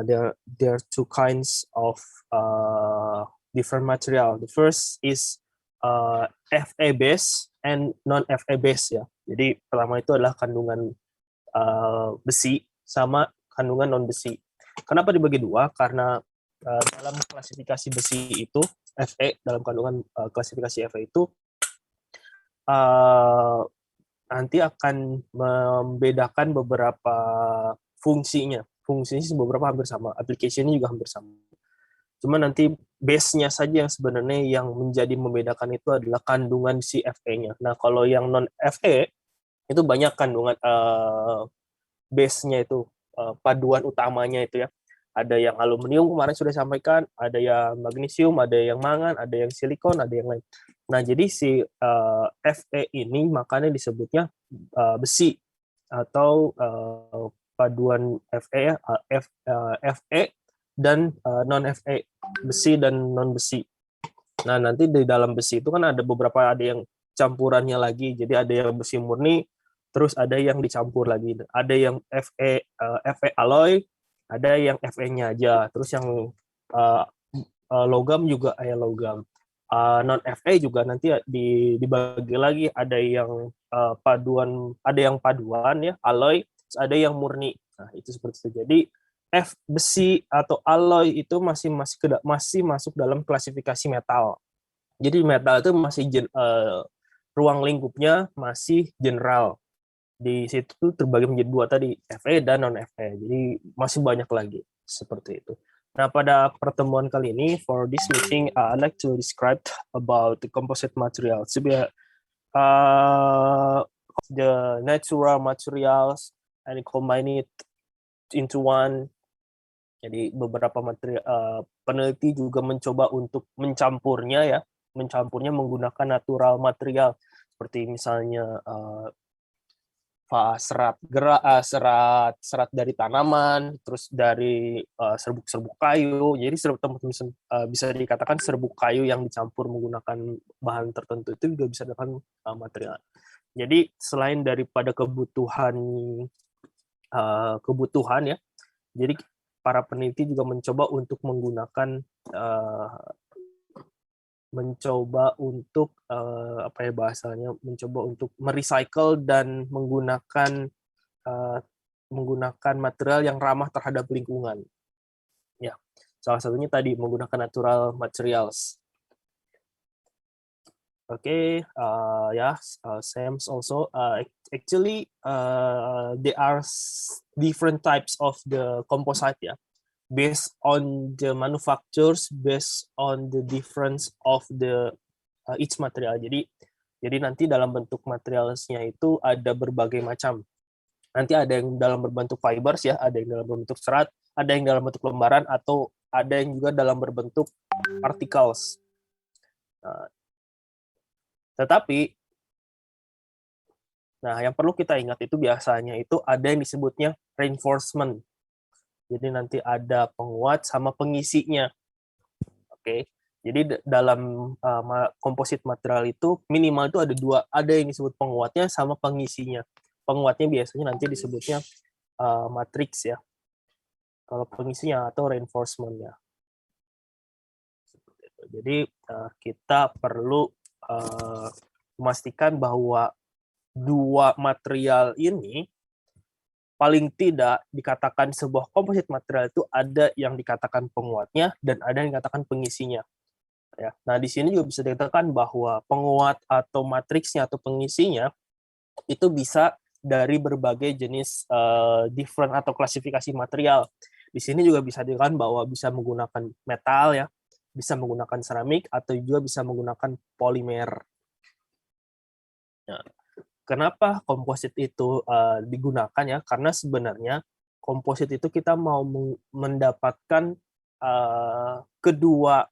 There are two kinds of different material. The first is Fa base and non Fa base ya. Jadi pertama itu adalah kandungan besi sama kandungan non besi. Kenapa dibagi dua? Karena dalam klasifikasi besi itu Fe, dalam kandungan klasifikasi Fe itu nanti akan membedakan beberapa fungsinya. Fungsinya beberapa hampir sama, aplikasinya juga hampir sama. Cuma nanti base-nya saja yang sebenarnya yang menjadi membedakan itu adalah kandungan si Fe-nya. Nah, kalau yang non Fe itu banyak kandungan base-nya itu, paduan utamanya itu ya. Ada yang aluminium kemarin sudah sampaikan, ada yang magnesium, ada yang mangan, ada yang silikon, ada yang lain. Nah, jadi si Fe ini makanya disebutnya besi atau paduan Fe Fe dan non Fe, besi dan non besi. Nah, nanti di dalam besi itu kan ada beberapa, ada yang campurannya lagi. Jadi ada yang besi murni, terus ada yang dicampur lagi. Ada yang Fe alloy, ada yang Fe-nya aja. Terus yang logam juga logam. Non Fe juga nanti dibagi lagi, ada yang paduan ya, alloy, ada yang murni. Nah, itu seperti itu. Jadi besi atau alloy itu masih masuk dalam klasifikasi metal. Jadi metal itu masih ruang lingkupnya masih general. Di situ terbagi menjadi dua tadi, Fe dan non Fe. Jadi masih banyak lagi seperti itu. Nah, pada pertemuan kali ini, for this meeting, I'd like to describe about the composite materials. So, the natural materials and combine it into one. Jadi beberapa peneliti juga mencoba untuk mencampurnya menggunakan natural material seperti misalnya serat dari tanaman, terus dari serbuk-serbuk kayu. Jadi bisa dikatakan serbuk kayu yang dicampur menggunakan bahan tertentu itu juga bisa dengan material. Jadi selain daripada kebutuhan ya, jadi para peneliti juga mencoba untuk menggunakan mencoba untuk merecycle dan menggunakan material yang ramah terhadap lingkungan. Ya, salah satunya tadi menggunakan natural materials. Okay, Sam also actually there are different types of the composite ya. Based on the manufacturers, based on the difference of the each material. Jadi nanti dalam bentuk materialnya itu ada berbagai macam. Nanti ada yang dalam berbentuk fibers ya, ada yang dalam berbentuk serat, ada yang dalam bentuk lembaran, atau ada yang juga dalam berbentuk particles. Tetapi, yang perlu kita ingat itu biasanya itu ada yang disebutnya reinforcement. Jadi nanti ada penguat sama pengisinya. Oke. Jadi dalam komposit material itu minimal itu ada dua, ada yang disebut penguatnya sama pengisinya. Penguatnya biasanya nanti disebutnya matrix ya. Kalau pengisinya atau reinforcement-nya. Jadi kita perlu memastikan bahwa dua material ini paling tidak dikatakan sebuah komposit material itu ada yang dikatakan penguatnya dan ada yang dikatakan pengisinya. Ya. Nah, di sini juga bisa dikatakan bahwa penguat atau matriksnya atau pengisinya itu bisa dari berbagai jenis different atau klasifikasi material. Di sini juga bisa dikatakan bahwa bisa menggunakan metal ya, bisa menggunakan seramik atau juga bisa menggunakan polimer. Nah, kenapa komposit itu digunakan ya? Karena sebenarnya komposit itu kita mau mendapatkan kedua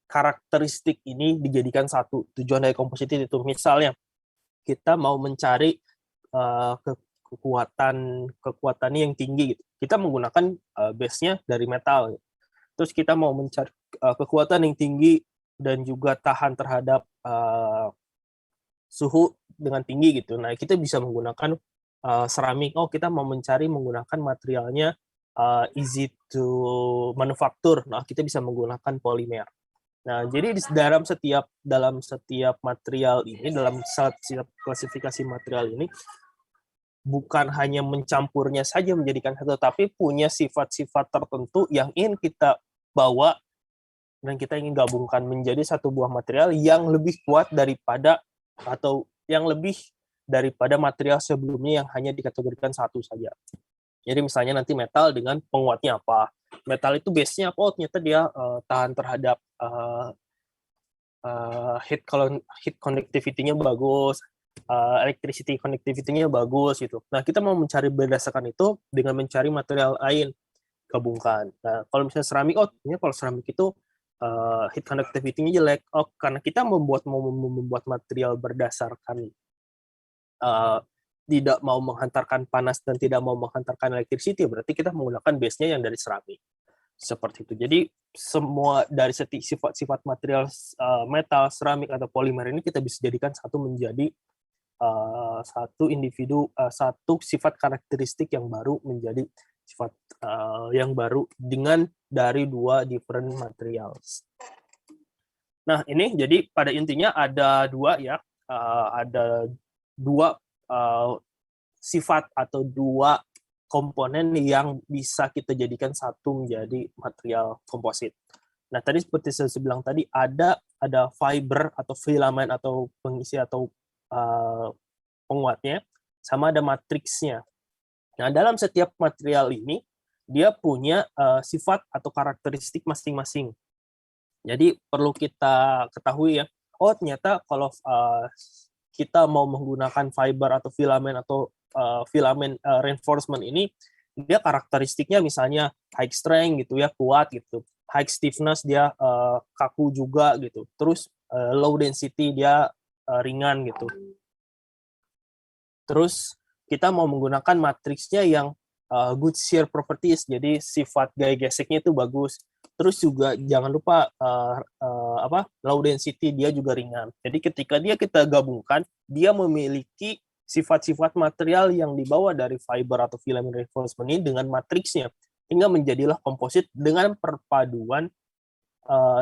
karakteristik ini dijadikan satu. Tujuan dari komposit itu misalnya kita mau mencari kekuatan yang tinggi gitu. Kita menggunakan base-nya dari metal. Gitu. Terus kita mau mencari kekuatan yang tinggi dan juga tahan terhadap suhu dengan tinggi gitu. Nah, kita bisa menggunakan seramik. Oh, kita mau mencari menggunakan materialnya easy to manufacture. Nah, kita bisa menggunakan polimer. Nah, jadi dalam setiap material ini, dalam setiap klasifikasi material ini, bukan hanya mencampurnya saja menjadikan satu, tapi punya sifat-sifat tertentu yang ingin kita bawa dan kita ingin gabungkan menjadi satu buah material yang lebih kuat daripada atau yang lebih daripada material sebelumnya yang hanya dikategorikan satu saja. Jadi misalnya nanti metal dengan penguatnya apa. Metal itu base-nya apa? Oh, ternyata dia tahan terhadap heat conductivity-nya bagus, electricity conductivity-nya bagus gitu. Nah, kita mau mencari berdasarkan itu dengan mencari material lain gabungkan. Nah, kalau misalnya seramik, kalau seramik itu heat conductivity-nya jelek. Oh, karena kita mau membuat material berdasarkan tidak mau menghantarkan panas dan tidak mau menghantarkan electricity, berarti kita menggunakan base-nya yang dari seramik. Seperti itu. Jadi semua dari sifat-sifat material metal, seramik atau polimer ini kita bisa jadikan menjadi satu individu, satu sifat karakteristik yang baru menjadi sifat yang baru dengan dari dua different materials. Nah, ini jadi pada intinya ada dua ya, ada dua sifat atau dua komponen yang bisa kita jadikan satu menjadi material komposit. Nah, tadi seperti saya bilang tadi, ada fiber atau filamen atau pengisi atau penguatnya, sama ada matriksnya. Nah, dalam setiap material ini, dia punya sifat atau karakteristik masing-masing. Jadi, perlu kita ketahui ya, ternyata kalau kita mau menggunakan fiber atau filamen reinforcement ini, dia karakteristiknya misalnya high strength gitu ya, kuat gitu. High stiffness dia kaku juga gitu. Terus low density dia ringan gitu. Terus kita mau menggunakan matriksnya yang good shear properties, jadi sifat gaya geseknya itu bagus. Terus juga jangan lupa low density, dia juga ringan. Jadi ketika kita gabungkan, dia memiliki sifat-sifat material yang dibawa dari fiber atau filament reinforcement ini dengan matriksnya, hingga menjadilah komposit dengan perpaduan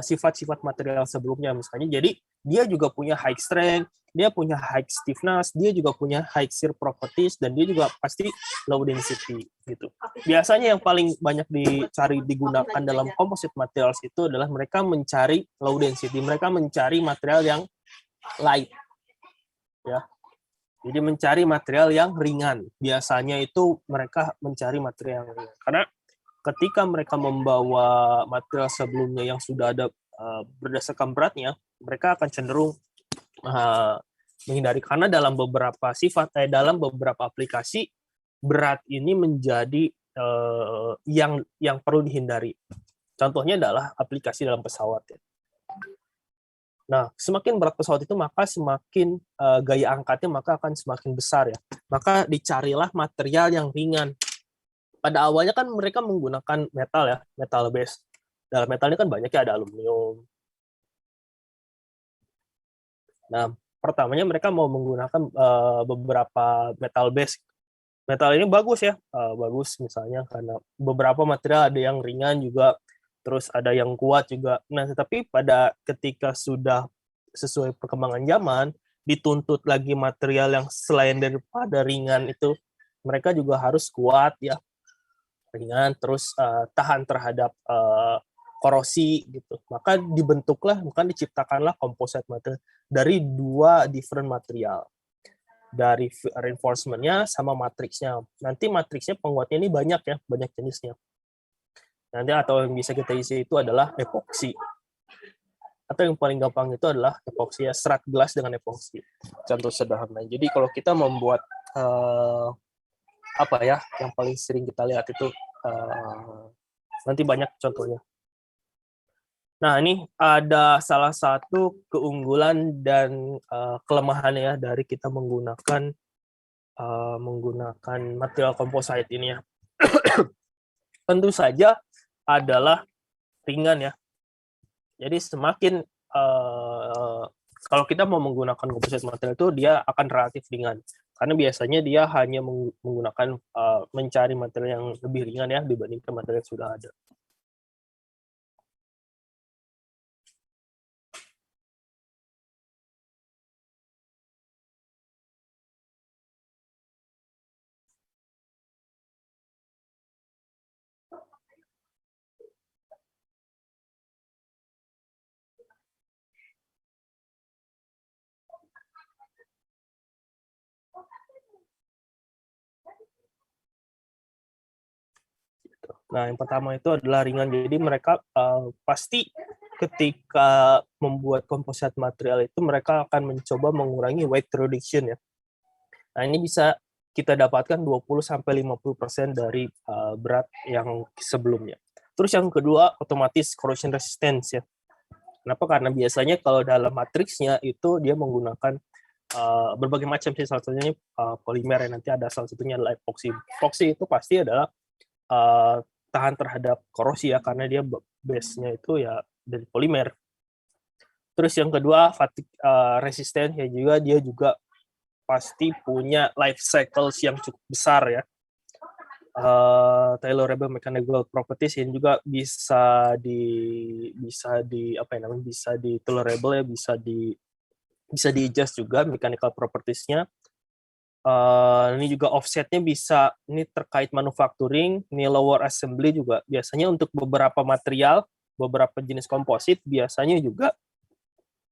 sifat-sifat material sebelumnya misalnya. Jadi dia juga punya high strength, dia punya high stiffness, dia juga punya high shear properties, dan dia juga pasti low density gitu. Biasanya yang paling banyak digunakan dalam composite materials itu adalah mereka mencari low density, mereka mencari material yang light, ya. Jadi mencari material yang ringan. Biasanya itu mereka mencari material yang ringan. Karena ketika mereka membawa material sebelumnya yang sudah ada berdasarkan beratnya, mereka akan cenderung menghindari, karena dalam beberapa dalam beberapa aplikasi berat ini menjadi yang perlu dihindari. Contohnya adalah aplikasi dalam pesawat ya. Nah, semakin berat pesawat itu, maka semakin gaya angkatnya maka akan semakin besar ya. Maka dicarilah material yang ringan. Pada awalnya kan mereka menggunakan metal ya, metal base. Dalam metal ini kan banyaknya ada aluminium. Nah, pertamanya mereka mau menggunakan beberapa metal base. Metal ini bagus ya, bagus misalnya karena beberapa material ada yang ringan juga, terus ada yang kuat juga. Nah, tetapi ketika sudah sesuai perkembangan zaman, dituntut lagi material yang selain daripada ringan itu, mereka juga harus kuat ya, ringan, terus tahan terhadap korosi gitu. Maka diciptakanlah composite material dari dua different material, dari reinforcement-nya sama matriksnya. Nanti matriksnya penguatnya ini banyak ya, banyak jenisnya. Nanti atau yang bisa kita isi itu adalah epoksi. Atau yang paling gampang itu adalah epoksi ya, serat gelas dengan epoksi. Contoh sederhana. Jadi kalau kita membuat yang paling sering kita lihat itu nanti banyak contohnya. Nah, ini ada salah satu keunggulan dan kelemahannya ya dari kita menggunakan material composite ini ya. Tentu saja adalah ringan ya. Jadi semakin kalau kita mau menggunakan composite material itu, dia akan relatif ringan. Karena biasanya dia hanya menggunakan mencari material yang lebih ringan ya dibandingkan material yang sudah ada. Nah, yang pertama itu adalah ringan. Jadi mereka pasti ketika membuat composite material itu mereka akan mencoba mengurangi weight reduction ya. Nah, ini bisa kita dapatkan 20-50% dari berat yang sebelumnya. Terus yang kedua, otomatis corrosion resistance ya. Kenapa? Karena biasanya kalau dalam matriksnya itu dia menggunakan berbagai macam sih, salah satunya polimer yang nanti ada salah satunya adalah epoxy. Epoxy itu pasti adalah tahan terhadap korosi ya, karena dia base-nya itu ya dari polimer. Terus yang kedua, fatigue resistant ya, juga dia juga pasti punya life cycles yang cukup besar ya. Tolerable mechanical properties ini juga bisa di apa ya namanya, bisa di tolerable ya, bisa di adjust juga mechanical properties-nya. Ini juga offsetnya bisa, ini terkait manufacturing, ini lower assembly juga biasanya untuk beberapa material, beberapa jenis komposit biasanya juga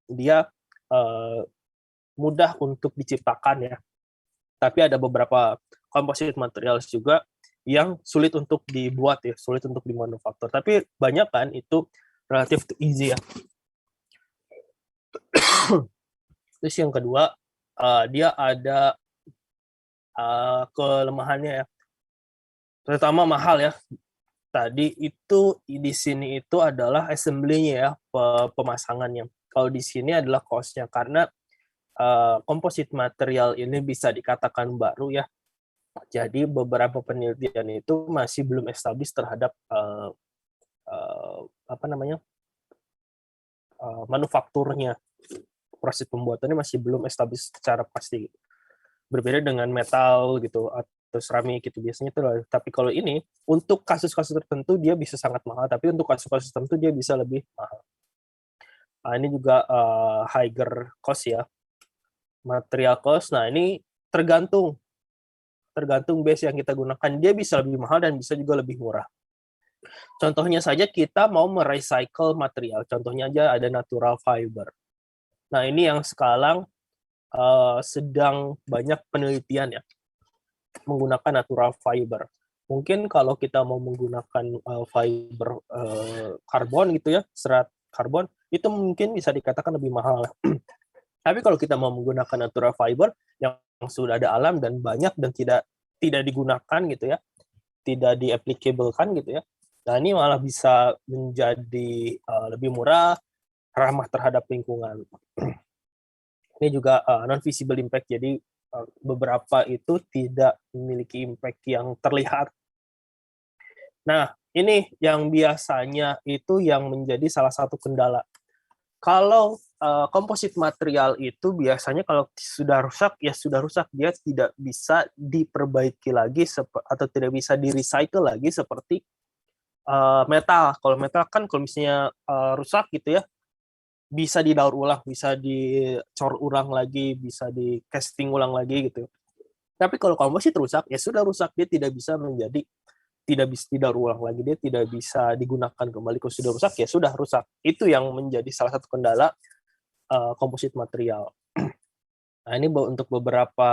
dia mudah untuk diciptakan ya. Tapi ada beberapa komposit material juga yang sulit untuk dibuat ya, sulit untuk dimanufaktur. Tapi banyak kan itu relatif easy ya. Terus yang kedua, dia ada kelemahannya ya, terutama mahal ya. Tadi itu di sini itu adalah assembly-nya ya, pemasangannya. Kalau di sini adalah cost-nya, karena komposit material ini bisa dikatakan baru ya. Jadi beberapa penelitian itu masih belum established terhadap apa namanya, manufakturnya. Proses pembuatannya masih belum established secara pasti. Berbeda dengan metal gitu atau seramik gitu biasanya itu. Tapi kalau ini untuk kasus-kasus tertentu dia bisa sangat mahal, tapi untuk kasus-kasus tertentu dia bisa lebih mahal. Ini juga higher cost ya, material cost. Nah, ini tergantung base yang kita gunakan, dia bisa lebih mahal dan bisa juga lebih murah. Contohnya saja kita mau merecycle material, contohnya aja ada natural fiber. Nah, ini yang sekarang sedang banyak penelitian ya, menggunakan natural fiber. Mungkin kalau kita mau menggunakan fiber karbon gitu ya, serat karbon, itu mungkin bisa dikatakan lebih mahal. Tapi kalau kita mau menggunakan natural fiber yang sudah ada alam dan banyak dan tidak digunakan gitu ya, tidak di-applicable-kan gitu ya. Nah, ini malah bisa menjadi lebih murah, ramah terhadap lingkungan. Ini juga non-visible impact, jadi beberapa itu tidak memiliki impact yang terlihat. Nah, ini yang biasanya itu yang menjadi salah satu kendala. Kalau komposit material itu biasanya kalau sudah rusak, ya sudah rusak. Dia tidak bisa diperbaiki lagi atau tidak bisa di-recycle lagi seperti metal. Kalau metal kan kalau misalnya rusak gitu ya, bisa didaur ulang, bisa dicor ulang lagi, bisa di casting ulang lagi gitu. Tapi kalau komposit rusak, ya sudah rusak, dia tidak bisa menjadi, tidak bisa didaur ulang lagi, dia tidak bisa digunakan kembali. Kalau sudah rusak, ya sudah rusak. Itu yang menjadi salah satu kendala komposit material. Nah, ini untuk beberapa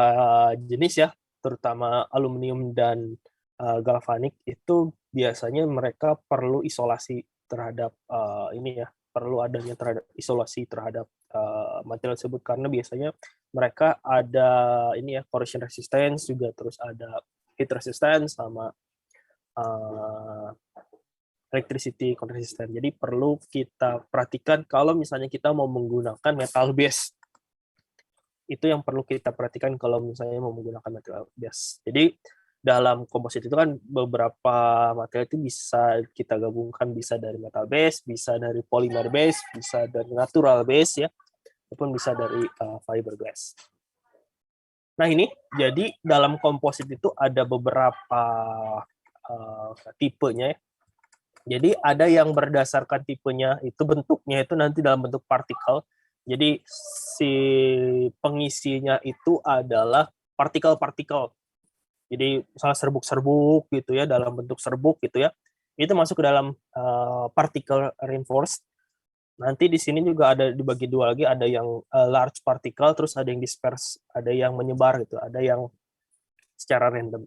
jenis ya, terutama aluminium dan galvanik, itu biasanya mereka perlu isolasi terhadap ini ya, perlu adanya terhadap isolasi terhadap material tersebut, karena biasanya mereka ada ini ya, corrosion resistance juga, terus ada heat resistance sama electricity resistance. Jadi perlu kita perhatikan kalau misalnya kita mau menggunakan metal base. Itu yang perlu kita perhatikan kalau misalnya mau menggunakan material base. Jadi dalam komposit itu kan beberapa material itu bisa kita gabungkan, bisa dari metal base, bisa dari polymer base, bisa dari natural base ya, ataupun bisa dari fiberglass. Nah ini, jadi dalam komposit itu ada beberapa tipenya ya. Jadi ada yang berdasarkan tipenya itu bentuknya itu nanti dalam bentuk partikel. Jadi si pengisinya itu adalah partikel-partikel. Jadi misalnya serbuk-serbuk gitu ya, dalam bentuk serbuk gitu ya. Itu masuk ke dalam particle reinforced. Nanti di sini juga ada dibagi dua lagi, ada yang large particle, terus ada yang disperse, ada yang menyebar gitu, ada yang secara random.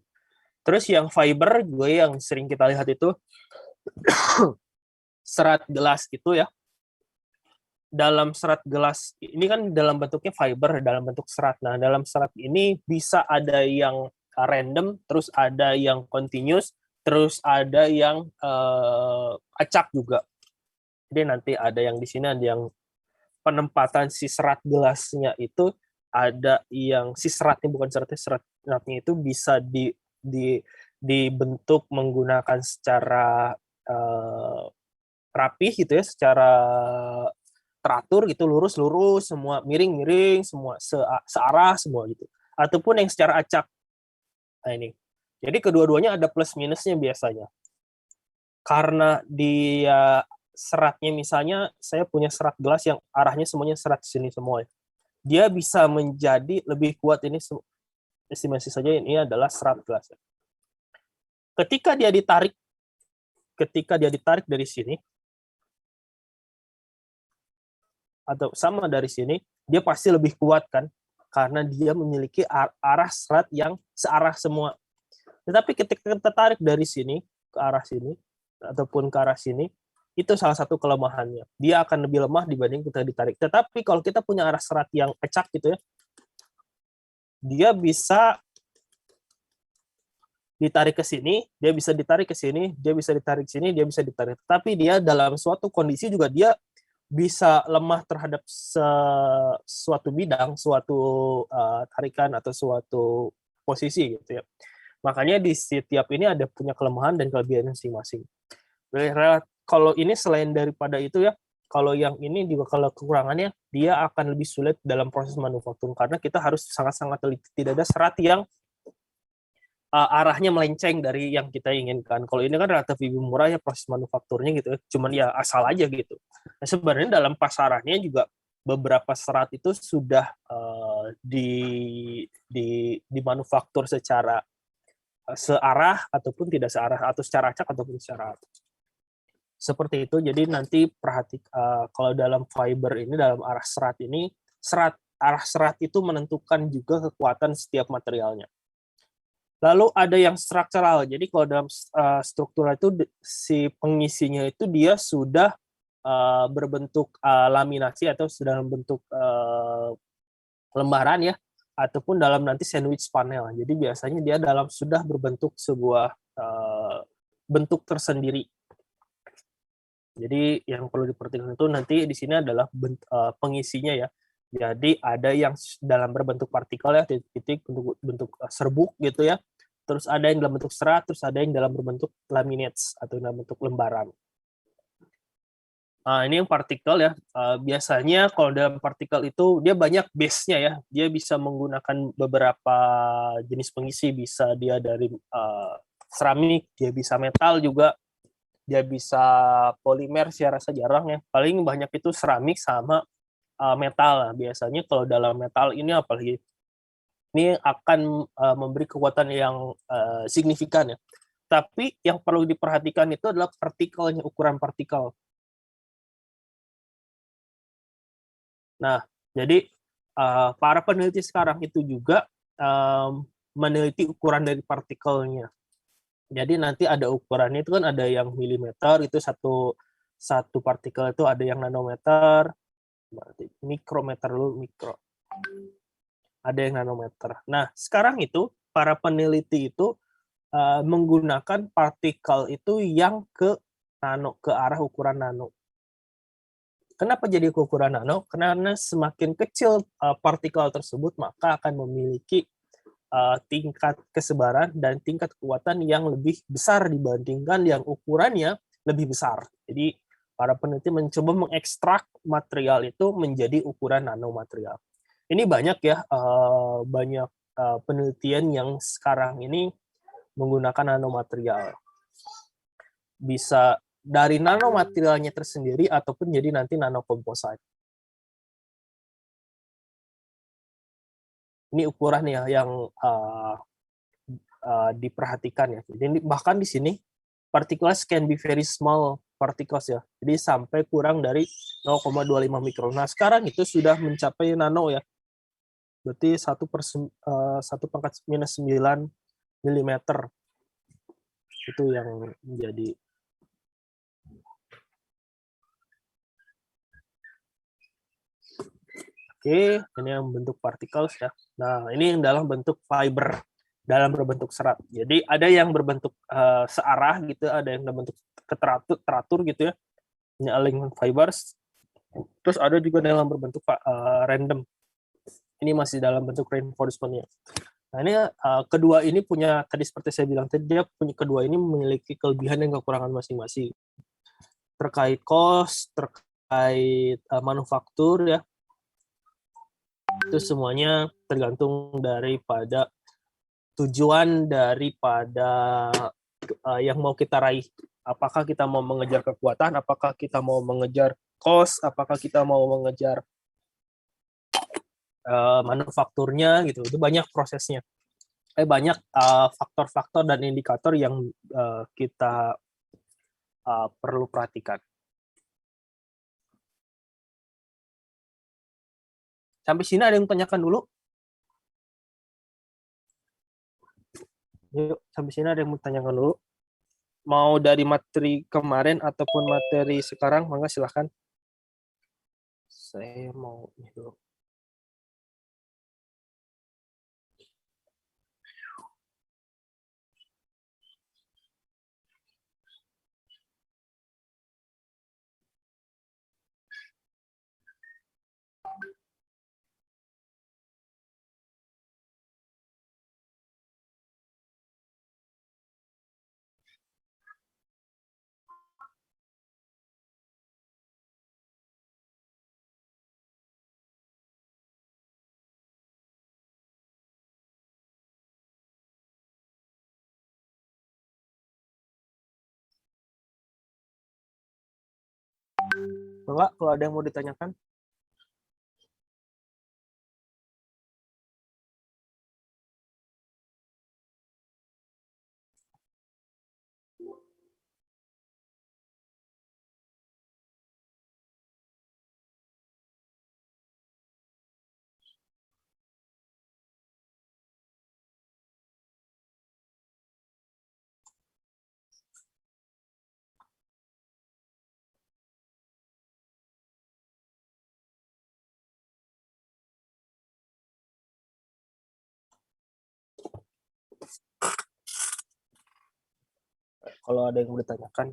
Terus yang fiber gue yang sering kita lihat itu serat gelas gitu ya. Dalam serat gelas ini kan dalam bentuknya fiber, dalam bentuk serat. Nah, dalam serat ini bisa ada yang random, terus ada yang continuous, terus ada yang acak juga. Jadi nanti ada yang di sini, ada yang penempatan si serat gelasnya itu, ada yang si seratnya, bukan seratnya itu bisa dibentuk menggunakan secara rapih gitu ya, secara teratur gitu, lurus-lurus, semua miring-miring, semua searah semua gitu. Ataupun yang secara acak. Nah ini. Jadi kedua-duanya ada plus minusnya biasanya. Karena dia seratnya, misalnya saya punya serat gelas yang arahnya semuanya serat sini semua. Dia bisa menjadi lebih kuat, ini estimasi saja ini adalah serat gelas. Ketika dia ditarik dari sini, atau sama dari sini, dia pasti lebih kuat kan, karena dia memiliki arah serat yang searah semua. Tetapi ketika kita tarik dari sini ke arah sini ataupun ke arah sini, itu salah satu kelemahannya. Dia akan lebih lemah dibanding kita ditarik. Tetapi kalau kita punya arah serat yang acak gitu ya, dia bisa ditarik ke sini, dia bisa ditarik ke sini, dia bisa ditarik ke sini, dia bisa ditarik. Tapi dia dalam suatu kondisi juga dia bisa lemah terhadap suatu bidang, suatu tarikan atau suatu posisi gitu ya. Makanya di setiap ini ada punya kelemahan dan kelebihan masing-masing. Kalau ini selain daripada itu ya, kalau yang ini juga kalau kekurangannya, dia akan lebih sulit dalam proses manufaktur karena kita harus sangat-sangat teliti. Tidak ada serat yang arahnya melenceng dari yang kita inginkan. Kalau ini kan relatif lebih murah ya proses manufakturnya gitu, cuman ya asal aja gitu. Nah, sebenarnya dalam pasarannya juga beberapa serat itu sudah dimanufaktur secara searah ataupun tidak searah, atau secara acak ataupun secara seperti itu. Jadi nanti kalau dalam fiber ini, dalam arah serat ini, arah serat itu menentukan juga kekuatan setiap materialnya. Lalu ada yang struktural. Jadi kalau dalam struktural itu si pengisinya itu dia sudah berbentuk laminasi atau dalam bentuk lembaran ya, ataupun dalam nanti sandwich panel. Jadi biasanya dia sudah berbentuk sebuah bentuk tersendiri. Jadi yang perlu diperhatikan itu nanti di sini adalah pengisinya ya. Jadi ada yang dalam berbentuk partikel ya, titik bentuk serbuk gitu ya. Terus ada yang dalam bentuk serat, terus ada yang dalam berbentuk laminates atau dalam bentuk lembaran. Nah, ini yang partikel ya. Biasanya kalau dalam partikel itu dia banyak base-nya ya. Dia bisa menggunakan beberapa jenis pengisi, bisa dia dari seramik, dia bisa metal juga, dia bisa polimer, saya rasa jarang ya. Paling banyak itu seramik sama metal. Biasanya kalau dalam metal ini apalagi ini akan memberi kekuatan yang signifikan ya. Tapi yang perlu diperhatikan itu adalah partikelnya, ukuran partikel. Nah, jadi para peneliti sekarang itu juga meneliti ukuran dari partikelnya. Jadi nanti ada ukurannya itu kan, ada yang milimeter, itu satu partikel itu, ada yang nanometer, mikrometer dulu, mikro. Ada yang nanometer. Nah, sekarang itu para peneliti itu menggunakan partikel itu yang ke arah ukuran nano. Kenapa jadi ke ukuran nano? Karena semakin kecil partikel tersebut, maka akan memiliki tingkat kesebaran dan tingkat kekuatan yang lebih besar dibandingkan yang ukurannya lebih besar. Jadi para peneliti mencoba mengekstrak material itu menjadi ukuran nanomaterial. Ini banyak ya, banyak penelitian yang sekarang ini menggunakan nanomaterial. Bisa dari nanomaterialnya tersendiri ataupun jadi nanti nanokomposite. Ini ukuran ya yang diperhatikan ya. Jadi bahkan di sini particles can be very small particles ya. Jadi sampai kurang dari 0,25 mikron. Nah, sekarang itu sudah mencapai nano ya. Berarti 1/9 milimeter. Itu yang menjadi. Oke, ini yang bentuk particles ya. Nah, ini yang dalam bentuk fiber, dalam berbentuk serat. Jadi ada yang berbentuk searah gitu, ada yang berbentuk teratur gitu ya. Ini alignment fibers. Terus ada juga dalam berbentuk random. Ini masih dalam bentuk reinforcement-nya. Nah, ini kedua ini punya, tadi seperti saya bilang tadi, dia punya kedua ini memiliki kelebihan dan kekurangan masing-masing. Terkait cost, terkait manufaktur ya, itu semuanya tergantung daripada tujuan daripada yang mau kita raih. Apakah kita mau mengejar kekuatan, apakah kita mau mengejar cost, apakah kita mau mengejar manufakturnya gitu. Itu banyak prosesnya. Banyak faktor-faktor dan indikator yang kita perlu perhatikan. Sampai sini ada yang tanyakan dulu? Yuk, sampai sini ada yang mau tanyakan dulu? Mau dari materi kemarin ataupun materi sekarang, mangga silahkan. Saya mau ini dulu. Enggak, kalau ada yang mau ditanyakan. Kalau ada yang mau ditanyakan.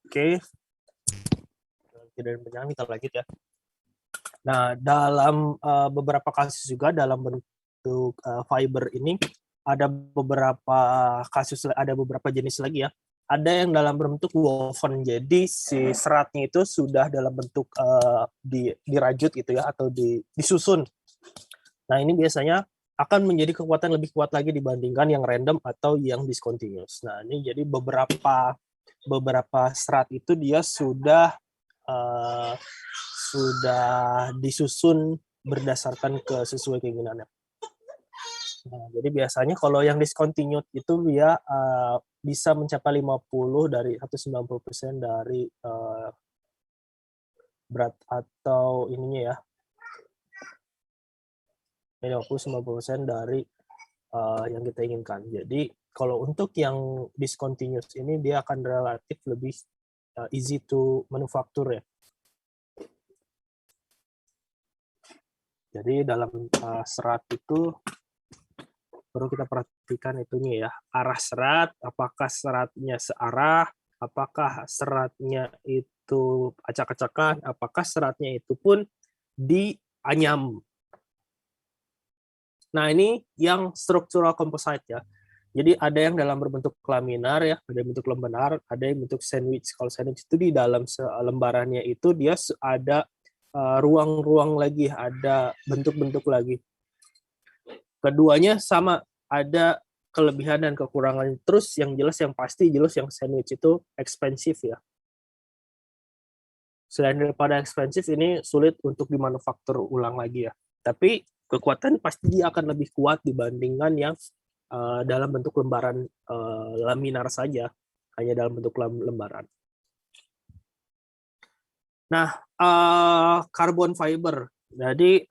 Oke. Tidak ada pertanyaan, kita lanjut ya. Nah, dalam beberapa kasus juga dalam bentuk fiber ini ada beberapa kasus, ada beberapa jenis lagi ya. Ada yang dalam bentuk woven, jadi si seratnya itu sudah dalam bentuk dirajut gitu ya, atau disusun. Nah, ini biasanya akan menjadi kekuatan lebih kuat lagi dibandingkan yang random atau yang discontinuous. Nah, ini jadi beberapa serat itu dia sudah disusun berdasarkan sesuai keinginannya. Nah, jadi biasanya kalau yang discontinued itu dia bisa mencapai 50 dari 190% dari berat atau ininya ya. 50-90% dari yang kita inginkan. Jadi kalau untuk yang discontinuous ini dia akan relatif lebih easy to manufacture ya. Jadi dalam serat itu perlu kita perhatikan itunya ya, arah serat, apakah seratnya searah, apakah seratnya itu acak-acakan, apakah seratnya itu pun dianyam. Nah, ini yang structural composite ya. Jadi ada yang dalam berbentuk laminar ya, ada yang bentuk lembar, ada yang bentuk sandwich. Kalau sandwich itu di dalam lembarannya itu dia ada ruang-ruang lagi, ada bentuk-bentuk lagi. Keduanya sama, ada kelebihan dan kekurangan. Terus yang jelas yang pasti jelas yang sandwich itu ekspensif ya. Selain daripada ekspensif, ini sulit untuk dimanufaktur ulang lagi ya. Tapi kekuatan pasti dia akan lebih kuat dibandingkan yang dalam bentuk lembaran laminar saja, hanya dalam bentuk lembaran. Nah, carbon fiber. Jadi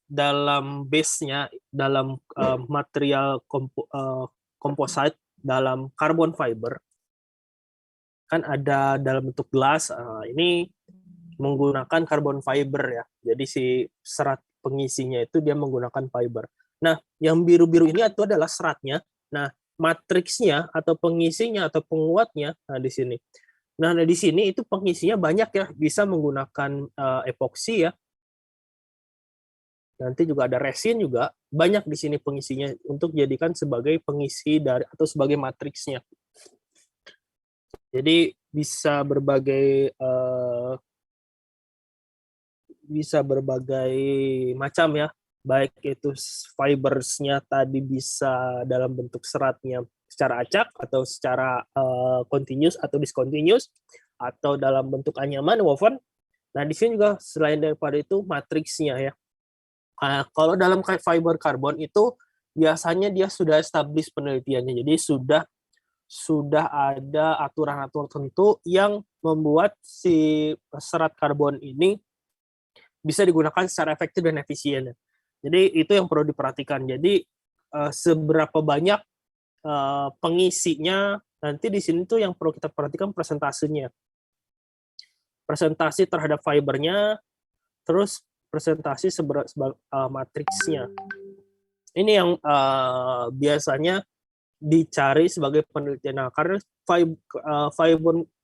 dalam base-nya, dalam material composite, dalam carbon fiber, kan ada dalam bentuk gelas, ini menggunakan carbon fiber ya. Jadi si serat pengisinya itu dia menggunakan fiber. Nah, yang biru-biru ini itu adalah seratnya. Nah, matriksnya atau pengisinya atau penguatnya di sini. Nah, di sini itu pengisinya banyak ya, bisa menggunakan epoksi ya. Nanti juga ada resin juga, banyak di sini pengisinya untuk jadikan sebagai pengisi dari atau sebagai matriksnya. Jadi bisa berbagai macam ya, baik itu fibersnya tadi bisa dalam bentuk seratnya secara acak atau secara continuous atau discontinuous atau dalam bentuk anyaman woven. Nah di sini juga selain daripada itu matriksnya ya. Kalau dalam fiber karbon itu biasanya dia sudah establish penelitiannya, jadi sudah ada aturan-aturan tertentu yang membuat si serat karbon ini bisa digunakan secara efektif dan efisien. Jadi itu yang perlu diperhatikan. Jadi seberapa banyak pengisinya, nanti di sini tuh yang perlu kita perhatikan presentasinya. Presentasi terhadap fibernya, terus presentasi matriksnya. Ini yang biasanya dicari sebagai penelitian. Nah, karena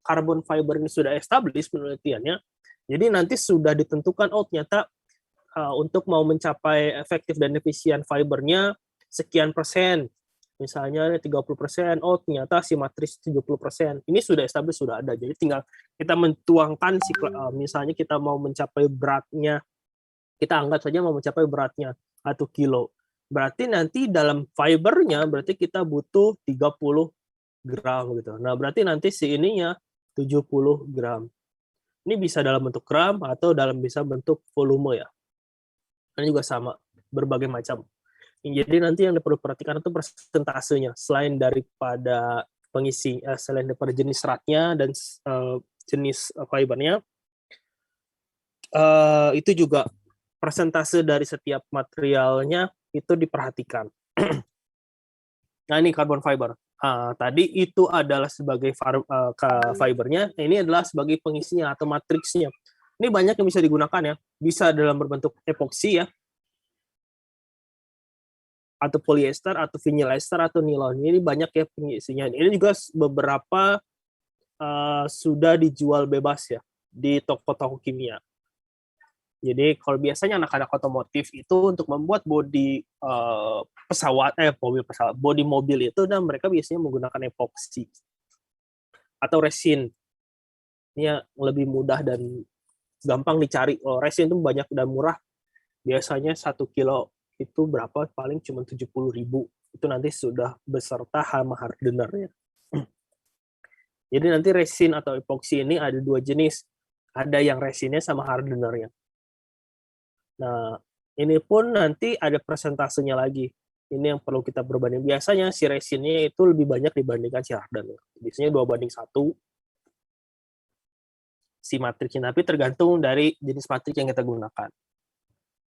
carbon fiber ini sudah established penelitiannya, jadi nanti sudah ditentukan, oh ternyata untuk mau mencapai efektif dan efisien fibernya sekian persen, misalnya 30%, oh ternyata si matriks 70%. Ini sudah established, sudah ada. Jadi tinggal kita mentuangkan, misalnya kita mau mencapai beratnya, kita anggap saja mau mencapai beratnya 1 kilo. Berarti nanti dalam fibernya berarti kita butuh 30 gram gitu. Nah, berarti nanti si ininya 70 gram. Ini bisa dalam bentuk gram atau bisa bentuk volume ya. Ini juga sama, berbagai macam. Jadi nanti yang perlu perhatikan itu persentasenya. Selain daripada pengisi, selain daripada jenis seratnya dan jenis fibernya, itu juga persentase dari setiap materialnya itu diperhatikan. Nah, ini carbon fiber. Tadi itu adalah sebagai fibernya, ini adalah sebagai pengisinya atau matriksnya. Ini banyak yang bisa digunakan ya. Bisa dalam berbentuk epoksi ya, atau polyester, atau vinyl ester, atau nilon. Ini banyak ya pengisinya. Ini juga beberapa sudah dijual bebas ya di toko-toko kimia. Jadi kalau biasanya anak-anak otomotif itu untuk membuat bodi bodi mobil itu, dan mereka biasanya menggunakan epoksi atau resin. Ini yang lebih mudah dan gampang dicari. Kalau resin itu banyak dan murah. Biasanya 1 kilo itu berapa? Paling cuma 70.000. Itu nanti sudah beserta sama hardenernya. Jadi nanti resin atau epoksi ini ada 2 jenis. Ada yang resinnya sama hardenernya. Nah, ini pun nanti ada persentasenya lagi. Ini yang perlu kita berbanding. Biasanya si resinnya itu lebih banyak dibandingkan si hardener. Biasanya 2:1 si matriksnya, tapi tergantung dari jenis matrik yang kita gunakan.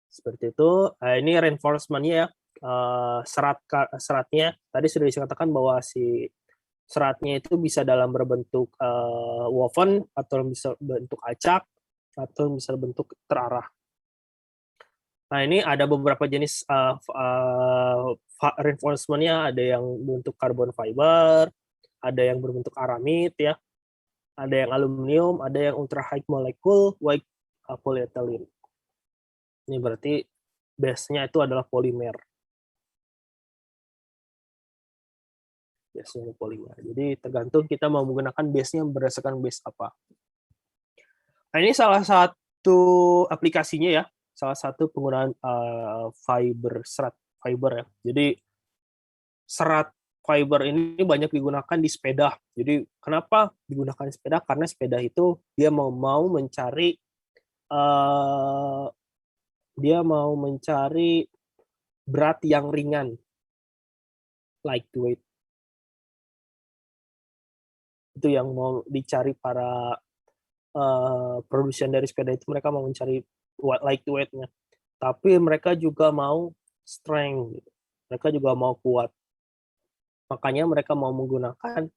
Seperti itu. Ini reinforcement-nya ya. seratnya tadi sudah dikatakan bahwa si seratnya itu bisa dalam berbentuk woven atau bisa bentuk acak atau bisa bentuk terarah. Nah, ini ada beberapa jenis reinforcement-nya, ada yang bentuk carbon fiber, ada yang berbentuk aramid ya, ada yang aluminium, ada yang ultra high molecule white polyethylene. Ini berarti base-nya itu adalah polimer. Base-nya polimer. Jadi tergantung kita mau menggunakan base-nya berdasarkan base apa. Nah, ini salah satu aplikasinya ya, salah satu penggunaan serat fiber ya. Jadi serat fiber ini banyak digunakan di sepeda. Jadi kenapa digunakan di sepeda? Karena sepeda itu dia mau mencari berat yang ringan, lightweight. Itu yang mau dicari para produsen dari sepeda itu, mereka mau mencari lightweight-nya. Tapi mereka juga mau strength, gitu. Mereka juga mau kuat. Makanya mereka mau menggunakan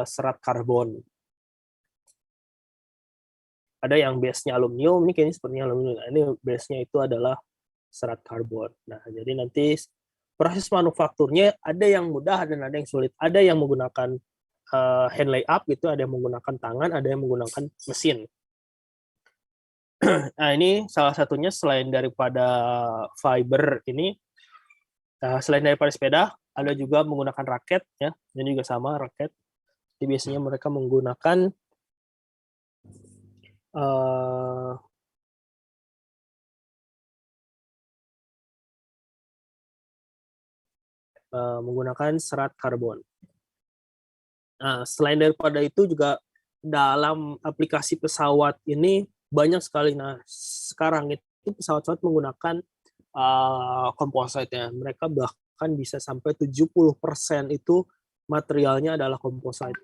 serat karbon. Ada yang base-nya aluminium, ini kayaknya sepertinya aluminium. Ini base-nya itu adalah serat karbon. Nah, jadi nanti proses manufakturnya ada yang mudah dan ada yang sulit. Ada yang menggunakan hand lay up gitu, ada yang menggunakan tangan, ada yang menggunakan mesin. Nah, ini salah satunya selain daripada fiber ini, selain daripada sepeda, ada juga menggunakan raket ya, ini juga sama raket. Jadi biasanya mereka menggunakan menggunakan serat karbon. Nah, selain daripada itu juga dalam aplikasi pesawat ini banyak sekali. Nah, sekarang itu pesawat-pesawat menggunakan kompositnya. Mereka bahkan bisa sampai 70% itu materialnya adalah komposit.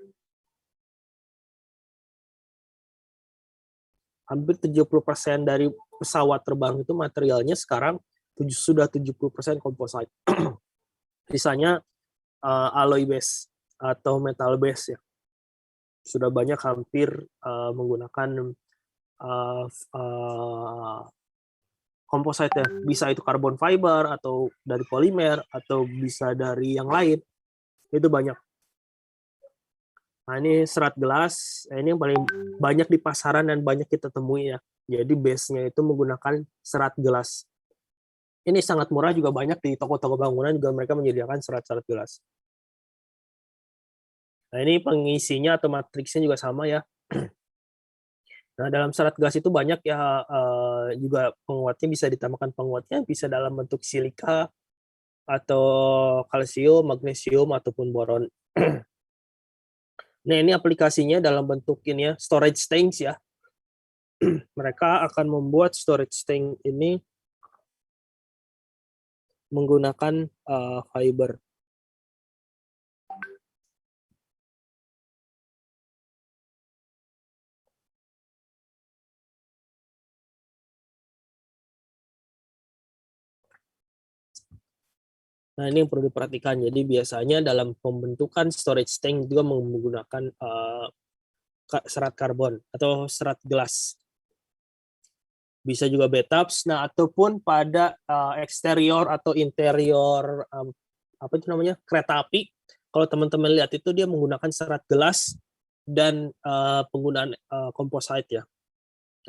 Hampir 70% dari pesawat terbang itu materialnya sekarang sudah 70% komposit. Sisanya alloy base atau metal base ya. Sudah banyak hampir menggunakan komposit ya. Bisa itu carbon fiber atau dari polimer atau bisa dari yang lain. Itu banyak. Nah, ini serat gelas, ini yang paling banyak di pasaran dan banyak kita temui ya. Jadi base-nya itu menggunakan serat gelas. Ini sangat murah, juga banyak di toko-toko bangunan juga mereka menyediakan serat-serat gelas. Nah, ini pengisinya atau matriksnya juga sama ya. Nah, dalam serat gelas itu banyak ya, juga penguatnya bisa ditambahkan penguatnya, bisa dalam bentuk silika atau kalsium, magnesium ataupun boron. Nah, ini aplikasinya dalam bentuk ini ya, storage tanks ya. Mereka akan membuat storage tank ini menggunakan fiber. Nah, ini yang perlu diperhatikan. Jadi biasanya dalam pembentukan storage tank juga menggunakan serat karbon atau serat gelas. Bisa juga bathtubs, nah ataupun pada eksterior atau interior apa itu namanya, kereta api. Kalau teman-teman lihat itu dia menggunakan serat gelas dan penggunaan komposit ya.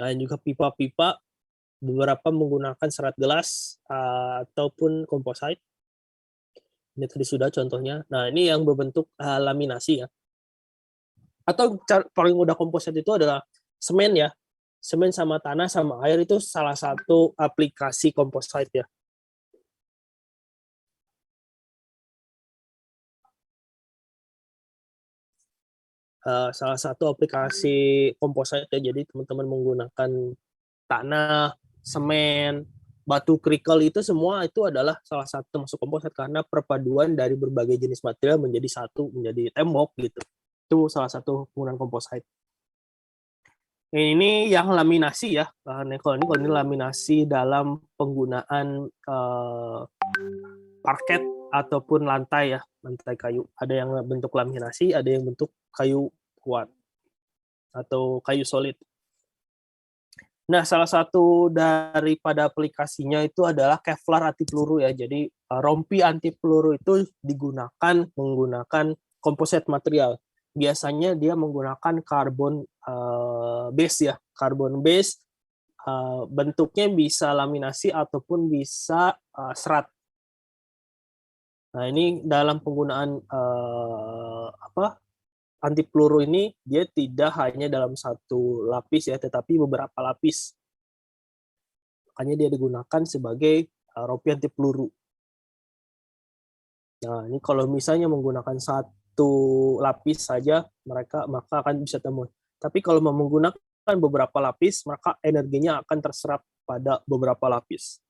Nah, juga pipa-pipa beberapa menggunakan serat gelas ataupun komposit. Ini tadi sudah contohnya. Nah, ini yang berbentuk laminasi ya. Atau paling mudah komposit itu adalah semen ya. Semen sama tanah sama air itu salah satu aplikasi komposit ya. Salah satu aplikasi komposit ya. Jadi teman-teman menggunakan tanah, semen, batu kerikil itu semua itu adalah salah satu masuk komposit karena perpaduan dari berbagai jenis material menjadi satu, menjadi tembok gitu. Itu salah satu penggunaan komposit. Ini yang laminasi ya, kalau ini laminasi dalam penggunaan parket ataupun lantai ya, lantai kayu. Ada yang bentuk laminasi, ada yang bentuk kayu kuat atau kayu solid. Nah, salah satu daripada aplikasinya itu adalah Kevlar anti peluru ya. Jadi rompi anti peluru itu digunakan menggunakan komposit material. Biasanya dia menggunakan karbon base ya, karbon base. Bentuknya bisa laminasi ataupun bisa serat. Nah, ini dalam penggunaan anti peluru ini dia tidak hanya dalam satu lapis ya, tetapi beberapa lapis. Makanya dia digunakan sebagai rompi anti peluru. Nah, ini kalau misalnya menggunakan satu lapis saja, maka akan bisa tembus. Tapi kalau menggunakan beberapa lapis, maka energinya akan terserap pada beberapa lapis.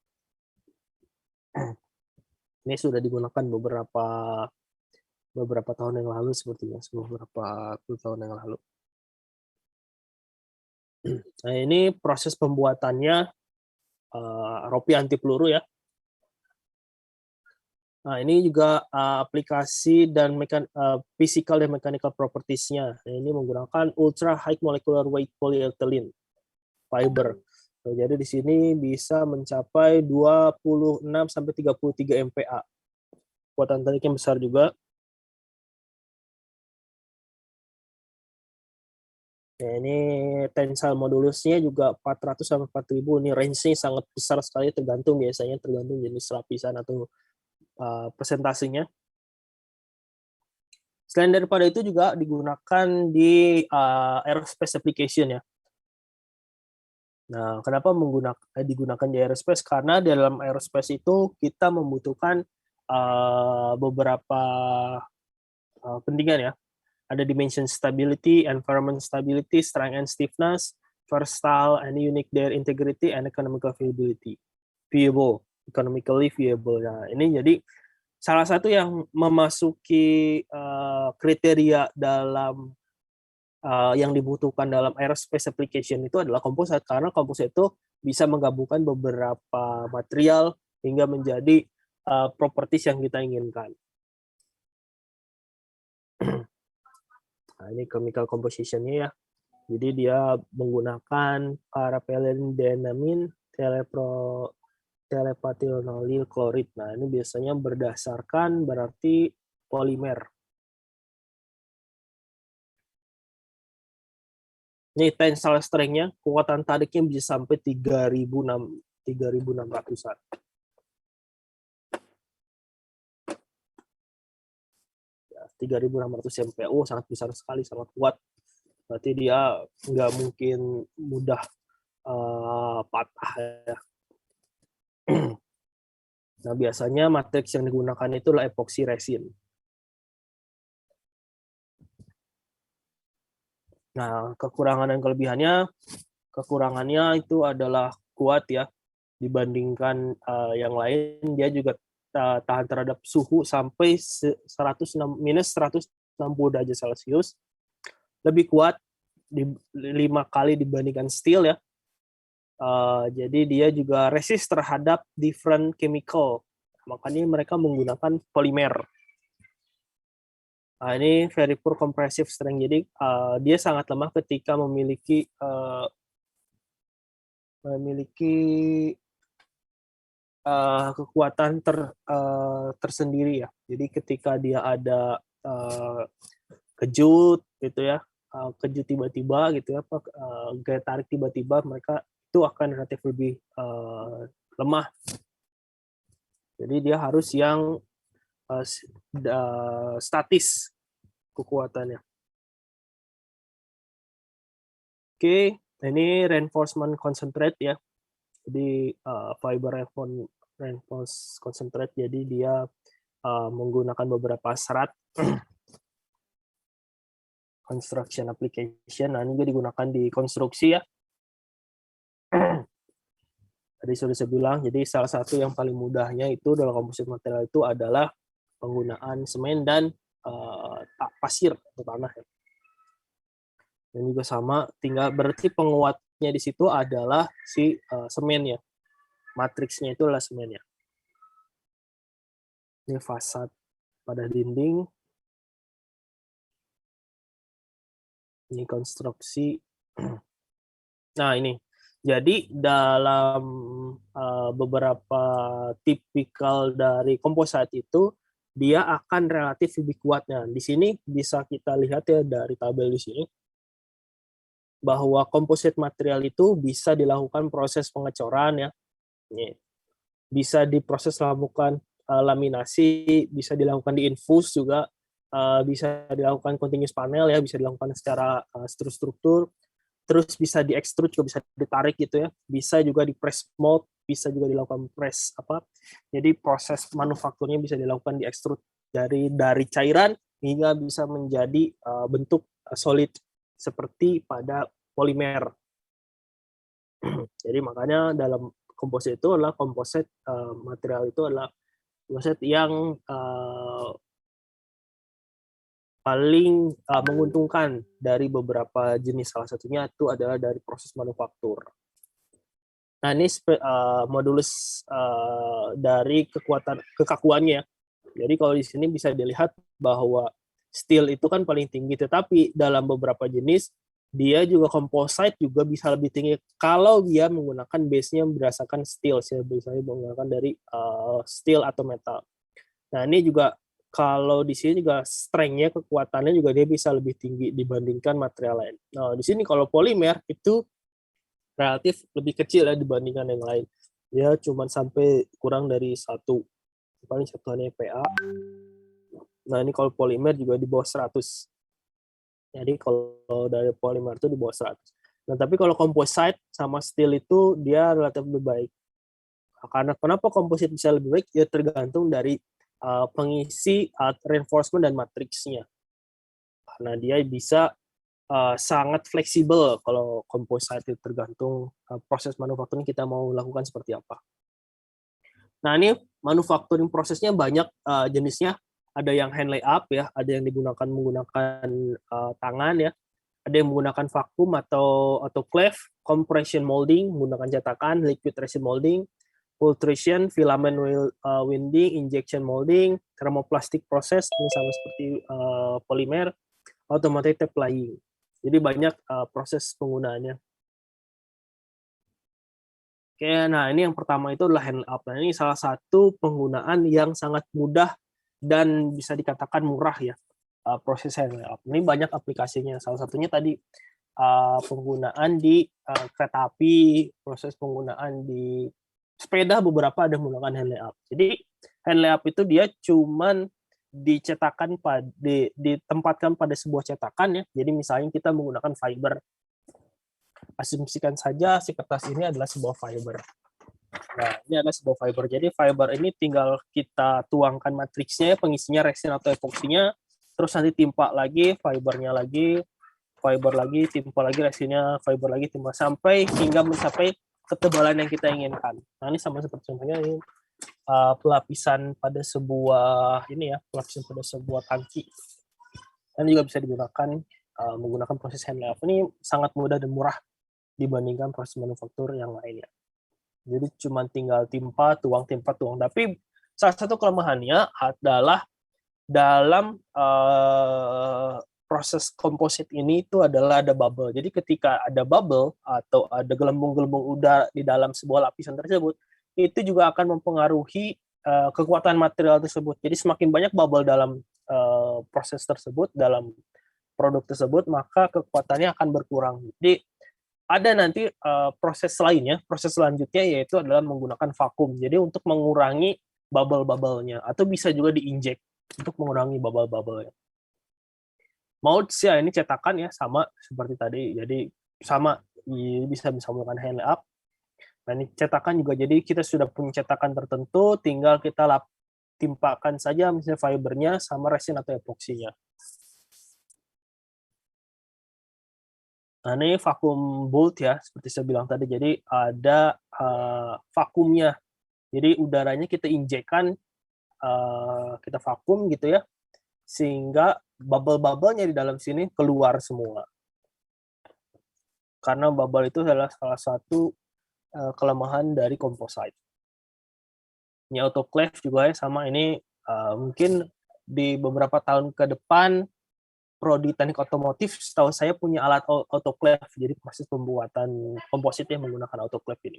Ini sudah digunakan beberapa tahun yang lalu sepertinya, beberapa puluh tahun yang lalu. Nah, ini proses pembuatannya rompi anti peluru ya. Nah, ini juga aplikasi dan physical dan mechanical properties-nya. Nah, ini menggunakan ultra high molecular weight polyethylene fiber. Nah, jadi di sini bisa mencapai 26 sampai 33 MPa. Kekuatan tariknya besar juga. Nah, ini tensile modulusnya juga 400 sampai 4000. Ini range-nya sangat besar sekali, tergantung jenis lapisan atau presentasinya. Selain daripada itu juga digunakan di aerospace application ya. Nah, kenapa digunakan di aerospace? Karena dalam aerospace itu kita membutuhkan beberapa pentingan ya. Ada dimension stability, environment stability, strength and stiffness, versatile and unique their integrity, and economical viability. Economically viable. Nah, ini jadi salah satu yang memasuki kriteria dalam yang dibutuhkan dalam aerospace application itu adalah komposit, karena komposit itu bisa menggabungkan beberapa material hingga menjadi properties yang kita inginkan. Nah, ini chemical composition-nya ya. Jadi dia menggunakan paraphenyldenamine telepathionyl klorid. Nah, ini biasanya berdasarkan berarti polimer. Ini tensile strength-nya, kekuatan tariknya bisa sampai 3.600-an. Ya, 3.600 MPU sangat besar sekali, sangat kuat. Berarti dia nggak mungkin mudah patah ya. Nah, biasanya matriks yang digunakan itu adalah epoxy resin. Nah, kekurangan dan kekurangannya itu adalah kuat ya, dibandingkan yang lain. Dia juga tahan terhadap suhu sampai minus 160 derajat Celcius. Lebih kuat 5 kali dibandingkan steel ya. Jadi dia juga resist terhadap different chemical. Makanya mereka menggunakan polimer. Nah, ini very poor compressive strength. Jadi dia sangat lemah ketika memiliki kekuatan tersendiri ya. Jadi ketika dia ada kejut gitu ya, kejut tiba-tiba gitu ya, gaya tarik tiba-tiba, mereka itu akan relatif lebih lemah. Jadi dia harus yang statis kekuatannya. Oke, ini reinforcement concentrate ya. Jadi fiber reinforced concentrate, jadi dia menggunakan beberapa serat construction application. Nah, ini juga digunakan di konstruksi ya. Tadi sudah saya bilang, jadi salah satu yang paling mudahnya itu dalam komposit material itu adalah penggunaan semen dan pasir atau tanah. Dan juga sama, tinggal berarti penguatnya di situ adalah si semennya. Matriksnya itu adalah semennya. Ini fasad pada dinding. Ini konstruksi. Nah, ini. Jadi dalam beberapa tipikal dari komposit itu, dia akan relatif lebih kuatnya. Di sini bisa kita lihat ya dari tabel di sini, bahwa komposit material itu bisa dilakukan proses pengecoran ya. Ini. Bisa diproses lakukan laminasi, bisa dilakukan di infus juga, bisa dilakukan continuous panel ya, bisa dilakukan secara struktur, terus bisa di extrude juga bisa ditarik gitu ya, bisa juga di press mold, bisa juga dilakukan press apa, jadi proses manufakturnya bisa dilakukan di extrude dari cairan hingga bisa menjadi bentuk solid seperti pada polimer. Jadi makanya dalam komposit itu adalah komposit material itu adalah komposit yang paling menguntungkan dari beberapa jenis. Salah satunya itu adalah dari proses manufaktur. Nah, ini modulus dari kekakuannya. Jadi kalau di sini bisa dilihat bahwa steel itu kan paling tinggi, tetapi dalam beberapa jenis dia juga composite juga bisa lebih tinggi kalau dia menggunakan base-nya berdasarkan steel, misalnya menggunakan dari steel atau metal. Nah, ini juga kalau di sini juga strength-nya, kekuatannya juga dia bisa lebih tinggi dibandingkan material lain. Nah, di sini kalau polimer itu relatif lebih kecil ya dibandingkan yang lain. Dia cuma sampai kurang dari satu, paling satuannya PA. Nah, ini kalau polimer juga di bawah 100. Jadi kalau dari polimer itu di bawah 100. Nah, tapi kalau composite sama steel itu dia relatif lebih baik. Karena kenapa komposit bisa lebih baik? Ya tergantung dari pengisi reinforcement dan matriksnya. Karena dia bisa sangat fleksibel kalau composite itu tergantung proses manufakturnya kita mau lakukan seperti apa. Nah, ini manufacturing prosesnya banyak jenisnya. Ada yang hand layup ya, ada yang digunakan menggunakan tangan ya, ada yang menggunakan vakum atau autoclave, compression molding menggunakan cetakan, liquid resin molding, filtration, filament winding, injection molding, thermoplastic process ini sama seperti polimer, automated tape-laying. Jadi banyak proses penggunaannya. Oke, nah ini yang pertama itu adalah hand up. Nah, ini salah satu penggunaan yang sangat mudah dan bisa dikatakan murah ya, proses hand up. Ini banyak aplikasinya. Salah satunya tadi penggunaan di kereta api, proses penggunaan di sepeda beberapa ada menggunakan hand layup. Jadi hand layup itu dia cuman ditempatkan pada sebuah cetakan ya. Jadi misalnya kita menggunakan fiber. Asumsikan saja si kertas ini adalah sebuah fiber. Nah, ini adalah sebuah fiber. Jadi fiber ini tinggal kita tuangkan matriksnya, pengisinya resin atau epoksinya, terus nanti timpa lagi fibernya lagi, fiber lagi, timpa lagi resinnya, fiber lagi, timpa sampai hingga mencapai ketebalan yang kita inginkan. Nah, ini sama seperti contohnya ini pelapisan pada sebuah pelapisan pada sebuah tangki. Dan juga bisa digunakan menggunakan proses hand layup. Ini sangat mudah dan murah dibandingkan proses manufaktur yang lainnya. Jadi cuma tinggal timpa, tuang. Tapi salah satu kelemahannya adalah dalam proses komposit ini itu adalah ada bubble. Jadi ketika ada bubble atau ada gelembung-gelembung udara di dalam sebuah lapisan tersebut, itu juga akan mempengaruhi kekuatan material tersebut. Jadi semakin banyak bubble dalam proses tersebut, dalam produk tersebut, maka kekuatannya akan berkurang. Jadi ada nanti proses selanjutnya yaitu adalah menggunakan vakum. Jadi untuk mengurangi bubble-bubble-nya, atau bisa juga diinjek untuk mengurangi bubble-bubble-nya. Molds ya ini cetakan ya, sama seperti tadi. Jadi sama bisa menggunakan hand layup. Nah, ini cetakan juga, jadi kita sudah punya cetakan tertentu, tinggal kita timpakan saja misalnya fibernya sama resin atau epoksinya. Nah, ini vakum bolt ya, seperti saya bilang tadi. Jadi ada vakumnya. Jadi udaranya kita injekkan, kita vakum gitu ya, sehingga bubble-bubble-nya di dalam sini keluar semua. karena bubble itu adalah salah satu kelemahan dari composite. Ini autoclave juga ya sama, ini mungkin di beberapa tahun ke depan prodi teknik otomotif setahu saya punya alat autoclave, jadi proses pembuatan kompositnya menggunakan autoclave ini.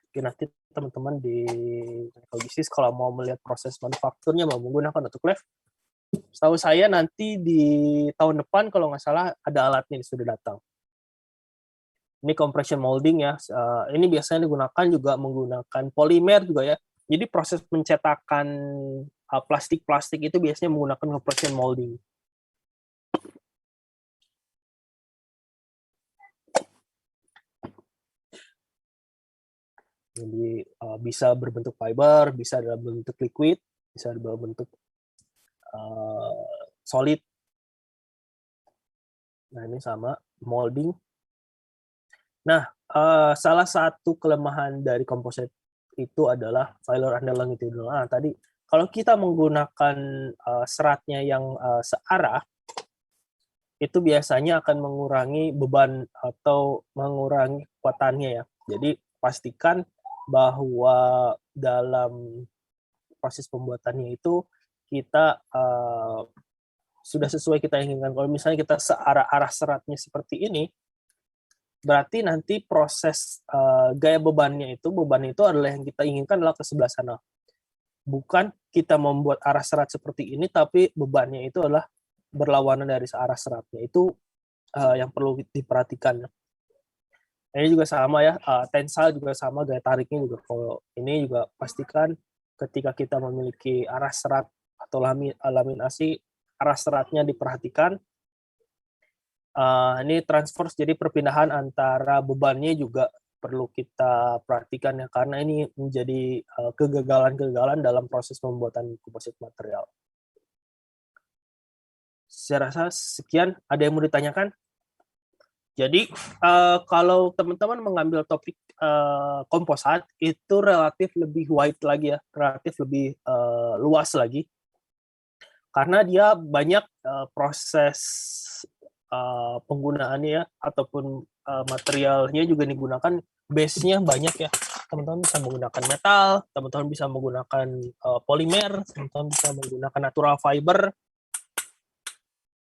Oke, nanti teman-teman di logistis kalau mau melihat proses manufakturnya mau menggunakan autoclave, setahu saya nanti di tahun depan kalau nggak salah ada alatnya yang sudah datang. Ini compression molding ya, ini biasanya digunakan juga menggunakan polimer juga ya. Jadi proses pencetakan plastik-plastik itu biasanya menggunakan compression molding. Jadi bisa berbentuk fiber, bisa dalam bentuk liquid, bisa dalam bentuk solid. Nah ini sama molding. Nah salah satu kelemahan dari komposit itu adalah failure under longitudinal. Nah tadi kalau kita menggunakan seratnya yang searah, itu biasanya akan mengurangi beban atau mengurangi kekuatannya ya. Jadi pastikan bahwa dalam proses pembuatannya itu kita sudah sesuai kita inginkan. Kalau misalnya kita searah-arah seratnya seperti ini, berarti nanti proses gaya beban itu adalah yang kita inginkan adalah ke sebelah sana. Bukan kita membuat arah serat seperti ini, tapi bebannya itu adalah berlawanan dari arah seratnya. Itu yang perlu diperhatikan. Ini juga sama ya, tensile juga sama, gaya tariknya juga. Kalau ini juga pastikan ketika kita memiliki arah serat atau laminasi, arah seratnya diperhatikan. Ini transverse, jadi perpindahan antara bebannya juga perlu kita perhatikan ya, karena ini menjadi kegagalan-kegagalan dalam proses pembuatan komposit material. Saya rasa sekian. Ada yang mau ditanyakan? Jadi kalau teman-teman mengambil topik komposit itu relatif lebih wide lagi ya, relatif lebih luas lagi, karena dia banyak proses penggunaannya ya, ataupun materialnya juga digunakan, base-nya banyak ya. Teman-teman bisa menggunakan metal, teman-teman bisa menggunakan polimer, teman-teman bisa menggunakan natural fiber,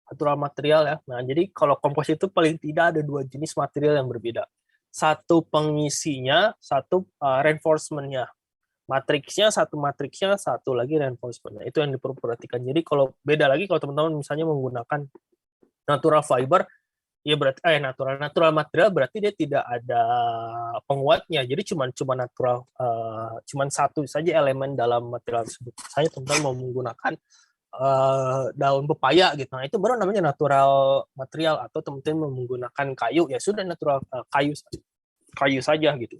natural material ya. Nah, jadi kalau komposit itu paling tidak ada 2 jenis material yang berbeda. Satu pengisinya, satu reinforcement-nya. Matriksnya, satu lagi reinforcement-nya. Itu yang diperhatikan. Jadi kalau beda lagi kalau teman-teman misalnya menggunakan natural fiber, ya berarti natural material berarti dia tidak ada penguatnya. Jadi cuman satu saja elemen dalam material tersebut. Saya teman-teman mau menggunakan daun pepaya gitu. Nah, itu baru namanya natural material, atau teman-teman menggunakan kayu, ya sudah natural kayu saja gitu.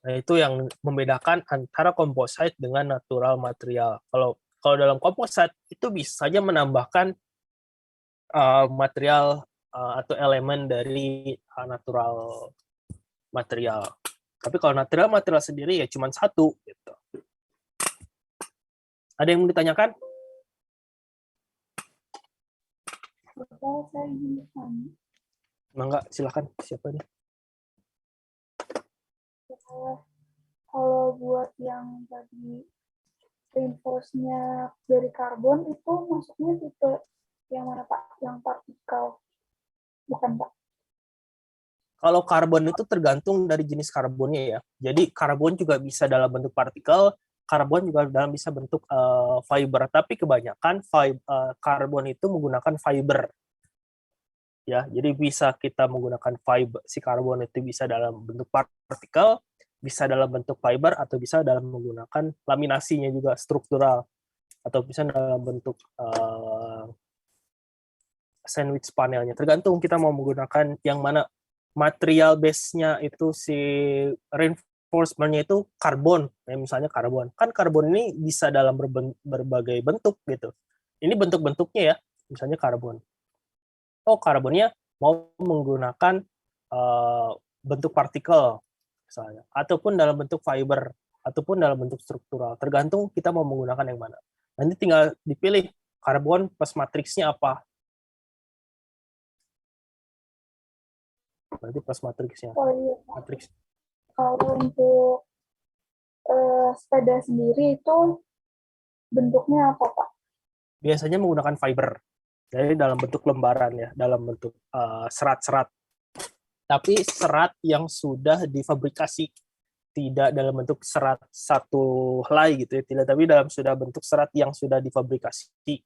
Nah, itu yang membedakan antara composite dengan natural material. Kalau dalam composite itu bisa saja menambahkan material atau elemen dari natural material. Tapi kalau natural material sendiri ya cuma satu gitu. Ada yang mau ditanyakan? Saya ingin tanya. Enggak, silakan. Siapa nih? Kalau buat yang tadi reinforce-nya dari karbon itu maksudnya tipe yang mana Pak? Yang partikel? Bukan Pak? Kalau karbon itu tergantung dari jenis karbonnya ya. Jadi karbon juga bisa dalam bentuk partikel, karbon juga dalam bisa bentuk fiber. Tapi kebanyakan karbon itu menggunakan fiber. Ya, jadi bisa kita menggunakan fiber, si karbon itu bisa dalam bentuk partikel, bisa dalam bentuk fiber, atau bisa dalam menggunakan laminasinya juga struktural, atau bisa dalam bentuk sandwich panelnya. Tergantung kita mau menggunakan yang mana. Material base-nya itu si reinforcement-nya itu karbon, ya, misalnya karbon. Kan karbon ini bisa dalam berbagai bentuk gitu. Ini bentuk-bentuknya ya, misalnya karbon. Oh, karbonnya mau menggunakan bentuk partikel misalnya, ataupun dalam bentuk fiber, ataupun dalam bentuk struktural. Tergantung kita mau menggunakan yang mana. Nanti tinggal dipilih karbon plus matriksnya apa. Berarti plus matriksnya. Oh iya, Pak. Matriks. Kalau untuk sepeda sendiri itu bentuknya apa, Pak? Biasanya menggunakan fiber. Jadi dalam bentuk lembaran ya, dalam bentuk serat-serat. Tapi serat yang sudah difabrikasi, tidak dalam bentuk serat satu helai gitu ya, tidak, tapi dalam sudah bentuk serat yang sudah difabrikasi.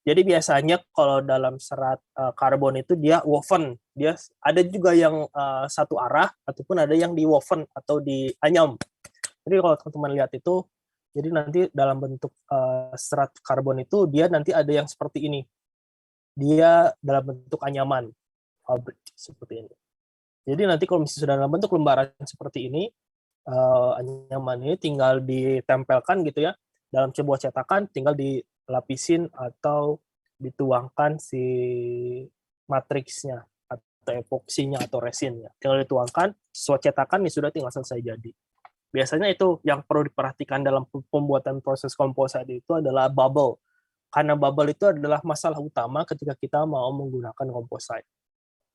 Jadi biasanya kalau dalam serat karbon itu dia woven, dia ada juga yang satu arah ataupun ada yang di woven atau di anyam. Jadi kalau teman-teman lihat itu, jadi nanti dalam bentuk serat karbon itu dia nanti ada yang seperti ini. Dia dalam bentuk anyaman fabrik seperti ini. Jadi nanti kalau misalnya sudah dalam bentuk lembaran seperti ini, anyaman ini tinggal ditempelkan gitu ya, dalam sebuah cetakan tinggal dilapisin atau dituangkan si matriksnya atau epoksinya atau resinnya. Tinggal dituangkan, sesuai cetakan ya sudah tinggal selesai jadi. Biasanya itu yang perlu diperhatikan dalam pembuatan proses komposit itu adalah bubble. Karena bubble itu adalah masalah utama ketika kita mau menggunakan komposit.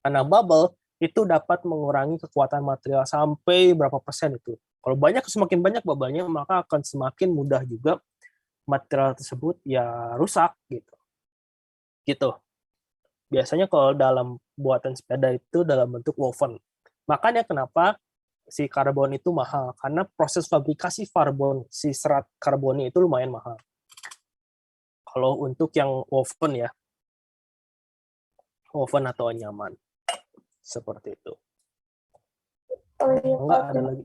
Karena bubble itu dapat mengurangi kekuatan material sampai berapa persen itu. Kalau semakin banyak bubble-nya, maka akan semakin mudah juga material tersebut ya rusak gitu. Gitu. Biasanya kalau dalam buatan sepeda itu dalam bentuk woven. Makanya kenapa si karbon itu mahal, karena proses fabrikasi karbon, si serat karbonnya itu lumayan mahal. Kalau untuk yang woven ya, woven atau anyaman. Seperti itu. Oh iya, Enggak, ada lagi?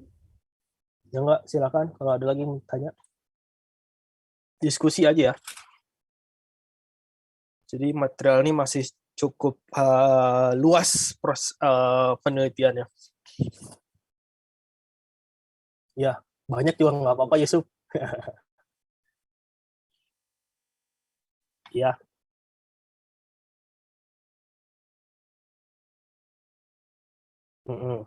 Ya enggak, silakan. Kalau ada lagi yang tanya. Diskusi aja ya. Jadi material ini masih cukup luas penelitiannya. Ya, banyak juga nggak apa-apa, Yusuf. Ya. Mm-mm.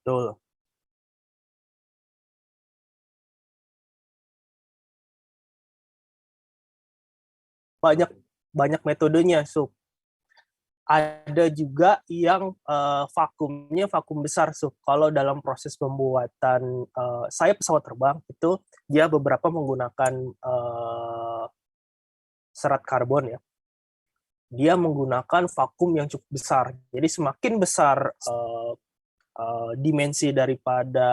Betul. Banyak metodenya, Sup. Ada juga yang vakumnya vakum besar, Sup. Kalau dalam proses pembuatan saya pesawat terbang itu dia beberapa menggunakan serat karbon ya. Dia menggunakan vakum yang cukup besar. Jadi semakin besar dimensi daripada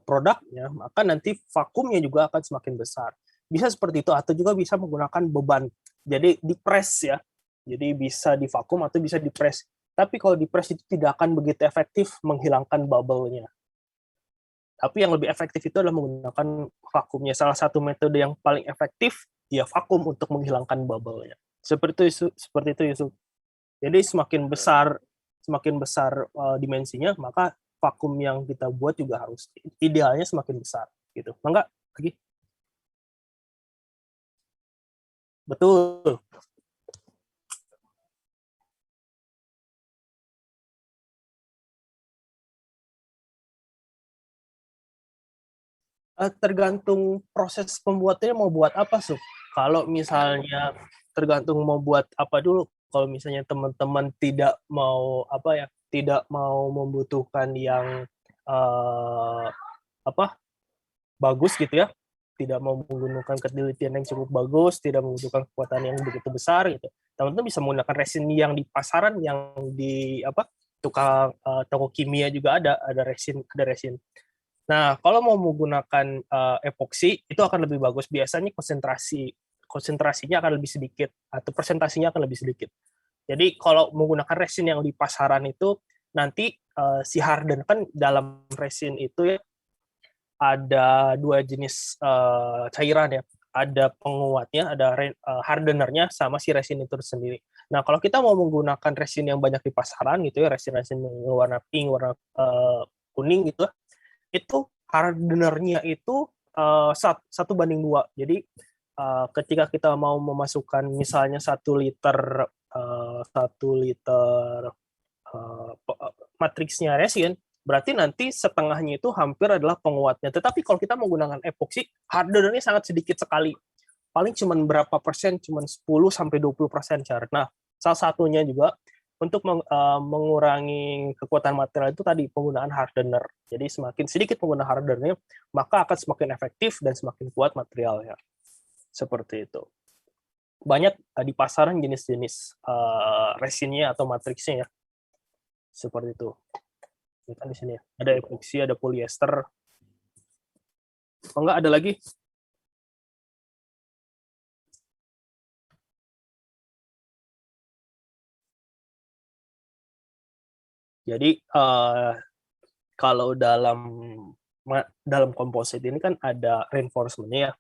produknya, maka nanti vakumnya juga akan semakin besar. Bisa seperti itu, atau juga bisa menggunakan beban. Jadi dipres ya. Jadi bisa divakum atau bisa dipres. Tapi kalau dipres itu tidak akan begitu efektif menghilangkan bubble-nya. Tapi yang lebih efektif itu adalah menggunakan vakumnya. Salah satu metode yang paling efektif, ya vakum untuk menghilangkan bubble-nya. Seperti itu, Yusuf. Jadi semakin besar dimensinya, maka vakum yang kita buat juga harus idealnya semakin besar gitu. Enggak lagi? Betul. Tergantung proses pembuatannya mau buat apa, Sup. Kalau misalnya tergantung mau buat apa dulu. Kalau misalnya teman-teman tidak mau tidak mau membutuhkan yang bagus gitu ya, tidak mau menggunakan ketelitian yang cukup bagus, tidak membutuhkan kekuatan yang begitu besar gitu. Teman-teman bisa menggunakan resin yang di pasaran, yang di tukang toko kimia juga ada resin. Nah, kalau mau menggunakan epoksi itu akan lebih bagus. Biasanya konsentrasinya akan lebih sedikit atau presentasinya akan lebih sedikit. Jadi kalau menggunakan resin yang di pasaran itu nanti si harden kan dalam resin itu ya ada dua jenis cairan ya. Ada penguatnya, ada hardenernya sama si resin itu sendiri. Nah, kalau kita mau menggunakan resin yang banyak di pasaran gitu ya, resin-resin warna pink, warna kuning gitu, itu hardenernya itu 1:2. Jadi ketika kita mau memasukkan misalnya 1 liter matriksnya resin, berarti nanti setengahnya itu hampir adalah penguatnya. Tetapi kalau kita menggunakan epoksi, hardenernya sangat sedikit sekali. paling cuma berapa persen, cuma 10-20% cair. Nah, salah satunya juga untuk mengurangi kekuatan material itu tadi penggunaan hardener. Jadi semakin sedikit penggunaan hardenernya, maka akan semakin efektif dan semakin kuat materialnya. Seperti itu. Banyak di pasaran jenis-jenis resinnya atau matriksnya ya. Seperti itu. Ini kan di sini ya. Ada epoxy, ada polyester. Oh enggak, ada lagi. Jadi kalau dalam komposit ini kan ada reinforcement-nya ya.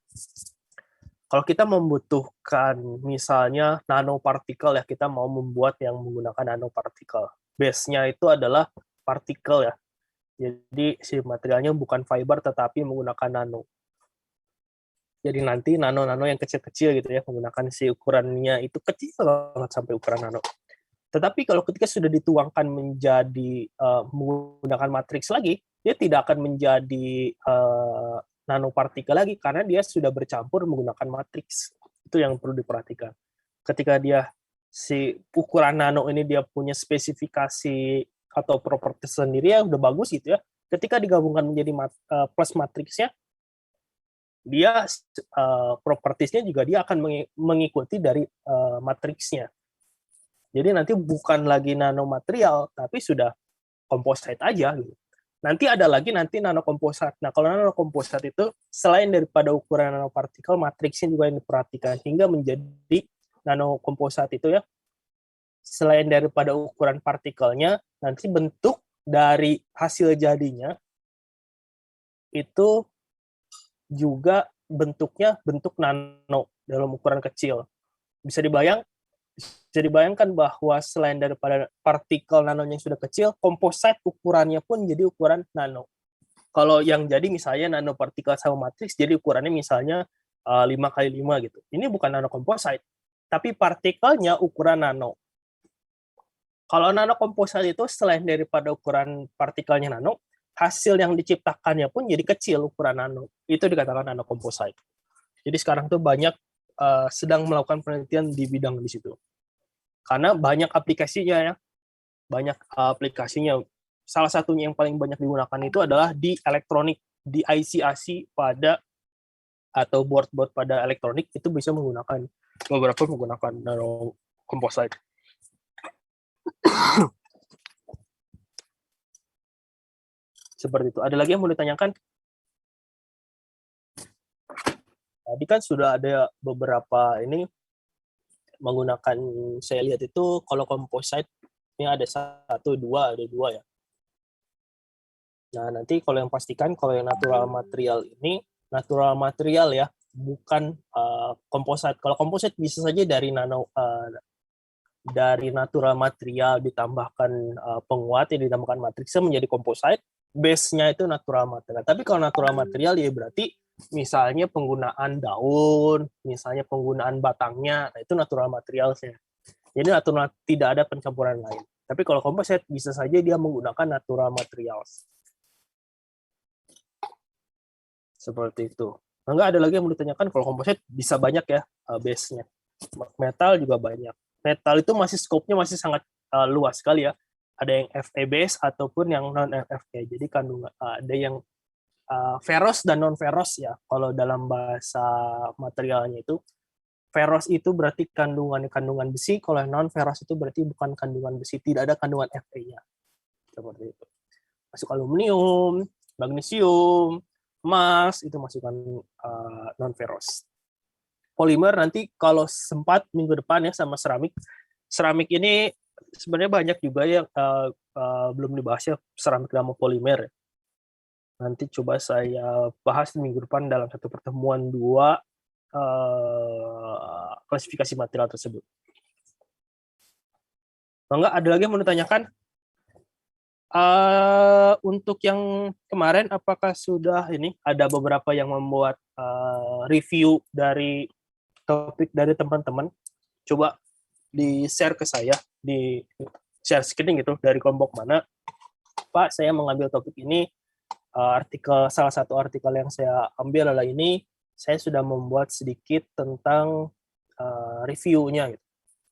Kalau kita membutuhkan misalnya nanopartikel ya, kita mau membuat yang menggunakan nanopartikel. Base-nya itu adalah partikel ya. Jadi si materialnya bukan fiber tetapi menggunakan nano. Jadi nanti nano-nano yang kecil-kecil gitu ya, menggunakan si ukurannya itu kecil banget sampai ukuran nano. Tetapi kalau ketika sudah dituangkan menjadi menggunakan matriks lagi, dia tidak akan menjadi nanopartikel lagi karena dia sudah bercampur menggunakan matriks. Itu yang perlu diperhatikan. Ketika dia si ukuran nano ini dia punya spesifikasi atau properti sendiri ya udah bagus gitu ya. Ketika digabungkan menjadi plus matriksnya, dia propertiesnya juga dia akan mengikuti dari matriksnya. Jadi nanti bukan lagi nanomaterial, tapi sudah composite aja gitu. Nanti ada lagi nanokomposat. Nah, kalau nanokomposat itu selain daripada ukuran nanopartikel, matriksnya juga yang diperhatikan hingga menjadi nanokomposat itu ya. Selain daripada ukuran partikelnya, nanti bentuk dari hasil jadinya itu juga bentuknya bentuk nano dalam ukuran kecil. Bisa dibayangkan bahwa selain daripada partikel nanonya yang sudah kecil, komposit ukurannya pun jadi ukuran nano. Kalau yang jadi misalnya nanopartikel sama matriks, jadi ukurannya misalnya 5x5 gitu. Ini bukan nanokomposit, tapi partikelnya ukuran nano. Kalau nanokomposit itu selain daripada ukuran partikelnya nano, hasil yang diciptakannya pun jadi kecil ukuran nano. Itu dikatakan nanokomposit. Jadi sekarang tuh banyak sedang melakukan penelitian di bidang di situ. Karena banyak aplikasinya ya, banyak aplikasinya. Salah satunya yang paling banyak digunakan itu adalah di elektronik, di IC-IC pada atau board-board pada elektronik itu bisa menggunakan beberapa menggunakan nano composite. Seperti itu. Ada lagi yang mau ditanyakan? Tadi kan sudah ada beberapa ini menggunakan, saya lihat itu kalau composite ini ada ada dua ya. Nah, nanti kalau yang pastikan kalau yang natural material ini natural material ya, bukan composite. Kalau composite bisa saja dari dari natural material ditambahkan penguat yang ditambahkan matriksnya menjadi composite, base-nya itu natural material. Tapi kalau natural material ya berarti misalnya penggunaan daun, misalnya penggunaan batangnya, nah itu natural materialnya. Jadi natural, tidak ada pencampuran lain. Tapi kalau composite bisa saja dia menggunakan natural materials. Seperti itu. Enggak ada lagi yang mau ditanyakan, kalau composite bisa banyak ya base-nya. Metal juga banyak. Metal itu masih skopnya masih sangat luas sekali ya. Ada yang Fe base ataupun yang non FFE. Jadi kandungan ada yang ferrous dan non ferrous ya. Kalau dalam bahasa materialnya itu ferrous itu berarti kandungan besi, kalau non ferrous itu berarti bukan kandungan besi, tidak ada kandungan Fe-nya. Seperti itu. Masuk aluminium, magnesium, emas itu masukkan non ferrous. Polimer nanti kalau sempat minggu depan ya sama seramik. Seramik ini sebenarnya banyak juga yang belum dibahas ya, seramik sama polimer. Nanti coba saya bahas minggu depan dalam satu pertemuan dua klasifikasi material tersebut. Enggak, ada lagi yang mau ditanyakan? Untuk yang kemarin, apakah sudah ini ada beberapa yang membuat review dari topik dari teman-teman? Coba di-share ke saya, di share screen gitu, dari kelompok mana. Pak, saya mengambil topik ini, salah satu artikel yang saya ambil adalah ini, saya sudah membuat sedikit tentang reviewnya gitu.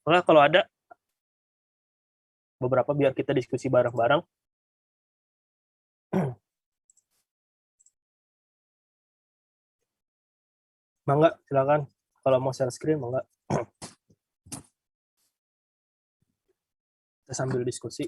Nah, kalau ada beberapa biar kita diskusi bareng-bareng. Mangga, silakan. Kalau mau share screen, mangga. Kita sambil diskusi.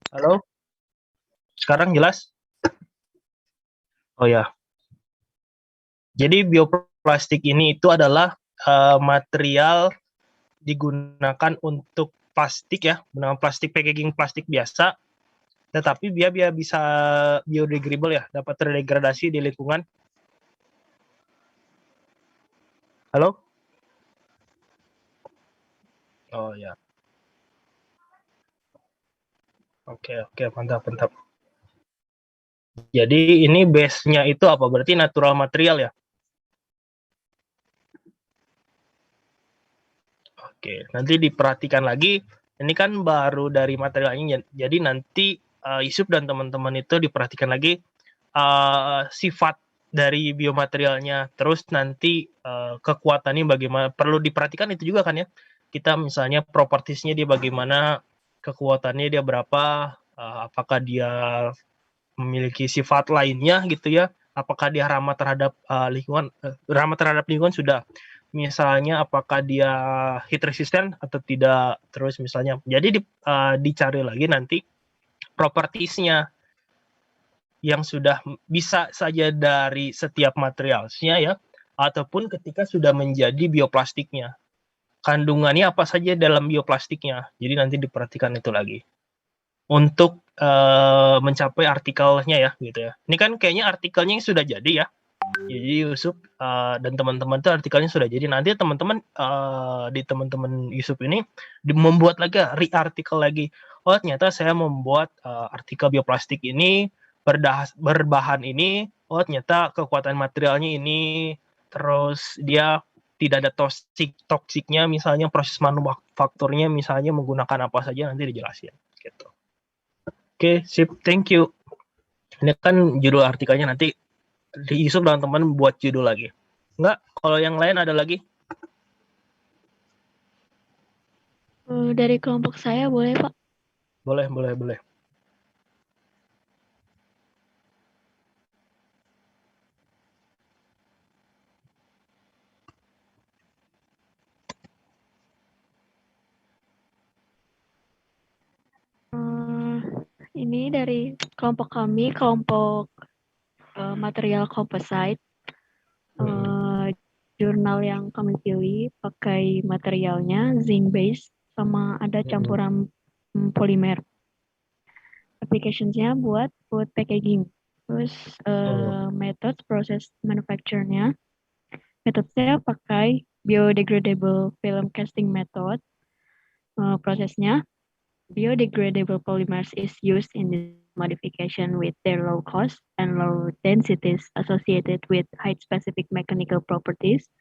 Halo, sekarang jelas? Oh ya, jadi bioplastik ini itu adalah material digunakan untuk plastik ya, dengan plastik packaging plastik biasa, tetapi dia bisa biodegradable ya, dapat terdegradasi di lingkungan. Halo? Oh ya. Oke, mantap, mantap. Jadi ini base-nya itu apa? Berarti natural material ya? Oke, nanti diperhatikan lagi. Ini kan baru dari materialnya, jadi nanti Yusuf dan teman-teman itu diperhatikan lagi sifat dari biomaterialnya. Terus nanti kekuatannya bagaimana, perlu diperhatikan itu juga kan ya. Kita misalnya propertiesnya dia bagaimana, kekuatannya dia berapa, apakah dia memiliki sifat lainnya gitu ya, apakah dia ramah terhadap lingkungan, ramah terhadap lingkungan sudah, misalnya apakah dia heat resistant atau tidak, terus misalnya jadi dicari lagi nanti propertiesnya yang sudah bisa saja dari setiap materialnya ya, ataupun ketika sudah menjadi bioplastiknya, kandungannya apa saja dalam bioplastiknya, jadi nanti diperhatikan itu lagi untuk mencapai artikelnya ya gitu ya. Ini kan kayaknya artikelnya yang sudah jadi ya. Jadi Yusuf dan teman-teman itu artikelnya sudah jadi. Nanti teman-teman di teman-teman Yusuf ini membuat lagi re-artikel lagi. Oh ternyata saya membuat artikel bioplastik ini berbahan ini. Oh ternyata kekuatan materialnya ini. Terus dia tidak ada toksiknya, misalnya proses manufakturnya, misalnya menggunakan apa saja nanti dijelasin. Gitu. Oke, sip, thank you. Ini kan judul artikelnya, nanti Yusuf dan teman buat judul lagi. Enggak, kalau yang lain ada lagi? Dari kelompok saya boleh, Pak? Boleh. Ini dari kelompok kami, kelompok material composite. Jurnal yang kami pilih pakai materialnya zinc base sama ada campuran polimer. Applicationsnya buat food packaging. Terus metode proses manufacture-nya, metodenya pakai biodegradable film casting method. Prosesnya biodegradable polymers is used in the modification with their low cost and low densities associated with height specific mechanical properties.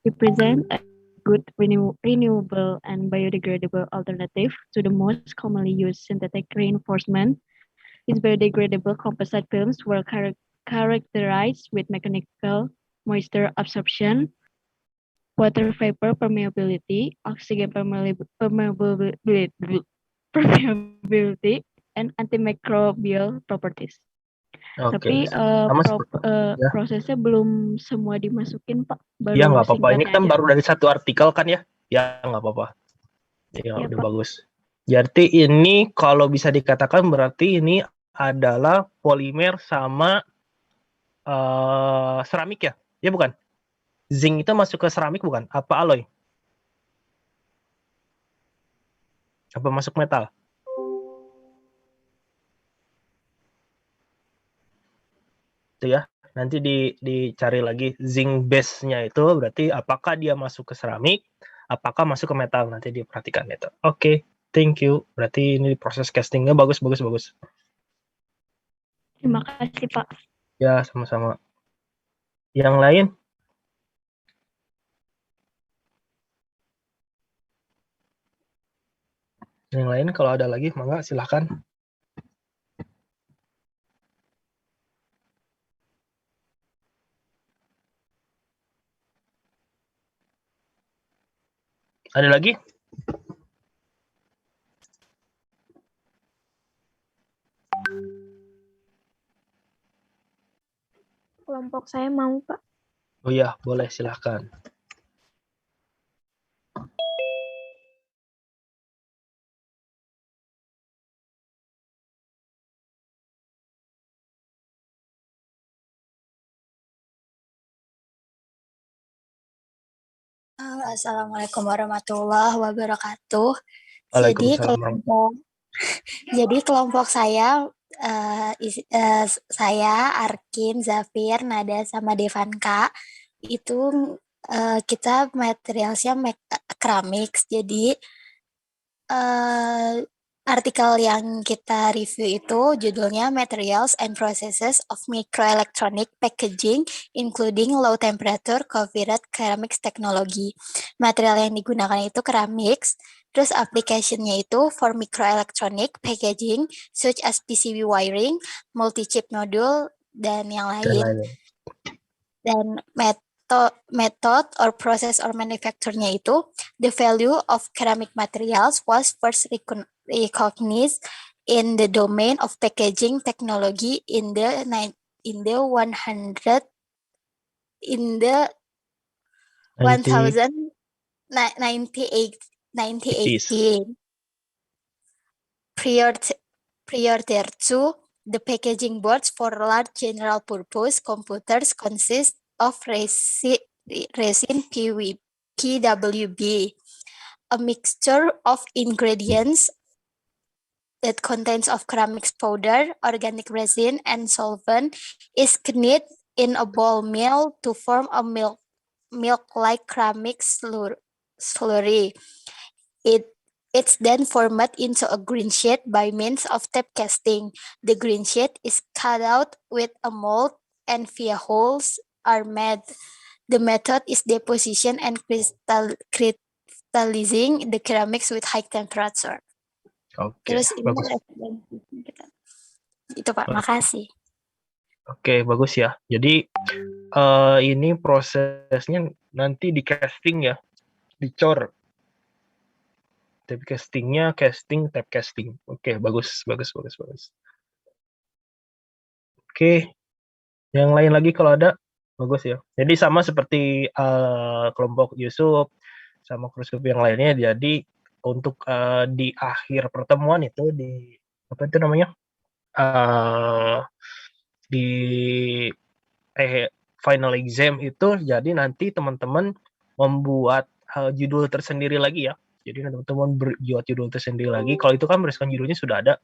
Represent a good renewable and biodegradable alternative to the most commonly used synthetic reinforcement. These biodegradable composite films were characterized with mechanical moisture absorption, water vapor permeability, oxygen permeability, and antimicrobial properties. Tapi prosesnya belum semua dimasukin, Pak. Ya nggak apa-apa. Ini kan baru dari satu artikel kan ya? Ya nggak apa-apa. Ya udah Pak. Bagus. Jadi ini kalau bisa dikatakan berarti ini adalah polimer sama seramik ya? Ya bukan? Zinc itu masuk ke seramik bukan? Apa alloy? Apa masuk metal? Itu ya. Nanti dicari lagi zinc base-nya itu berarti apakah dia masuk ke seramik, apakah masuk ke metal, nanti diperhatikan itu. Oke, thank you. Berarti ini proses castingnya bagus. Terima kasih, Pak. Ya, sama-sama. Yang lain? Yang lain kalau ada lagi, mangga silahkan. Ada lagi? Kelompok saya mau, Pak. Oh iya, boleh silahkan. Assalamualaikum warahmatullahi wabarakatuh. Jadi kelompok saya saya Arkin, Zafir, Nada sama Devanka itu kita materialnya keramik. Jadi artikel yang kita review itu judulnya Materials and Processes of Microelectronic Packaging including Low Temperature Covered Ceramics Technology. Material yang digunakan itu ceramics, terus application-nya itu for microelectronic packaging such as PCB wiring, multi-chip module, dan yang lain. Dan method or process or manufacture-nya itu, the value of ceramic materials was first recognized in the domain of packaging technology in the 1918. Prior thereto, the packaging boards for large general purpose computers consist of resin PWB, a mixture of ingredients that contains of ceramics powder, organic resin, and solvent is kneaded in a ball mill to form a milk-like ceramic slurry. It's then formed into a green sheet by means of tape casting. The green sheet is cut out with a mold and via holes are made. The method is deposition and crystallizing the ceramics with high temperature. Oke, Terus ini bagus. referensi kita. Itu Pak, makasih. Oke, bagus ya. Jadi ini prosesnya nanti di casting ya, dicor. Tab castingnya, tab casting. Oke, bagus. Oke, yang lain lagi kalau ada, bagus ya. Jadi sama seperti kelompok Yusuf sama Yusuf yang lainnya. Jadi untuk di akhir pertemuan itu di apa itu namanya? Di final exam itu, jadi nanti teman-teman membuat judul tersendiri lagi ya. Jadi teman-teman buat judul tersendiri lagi. Kalau itu kan berdasarkan judulnya sudah ada.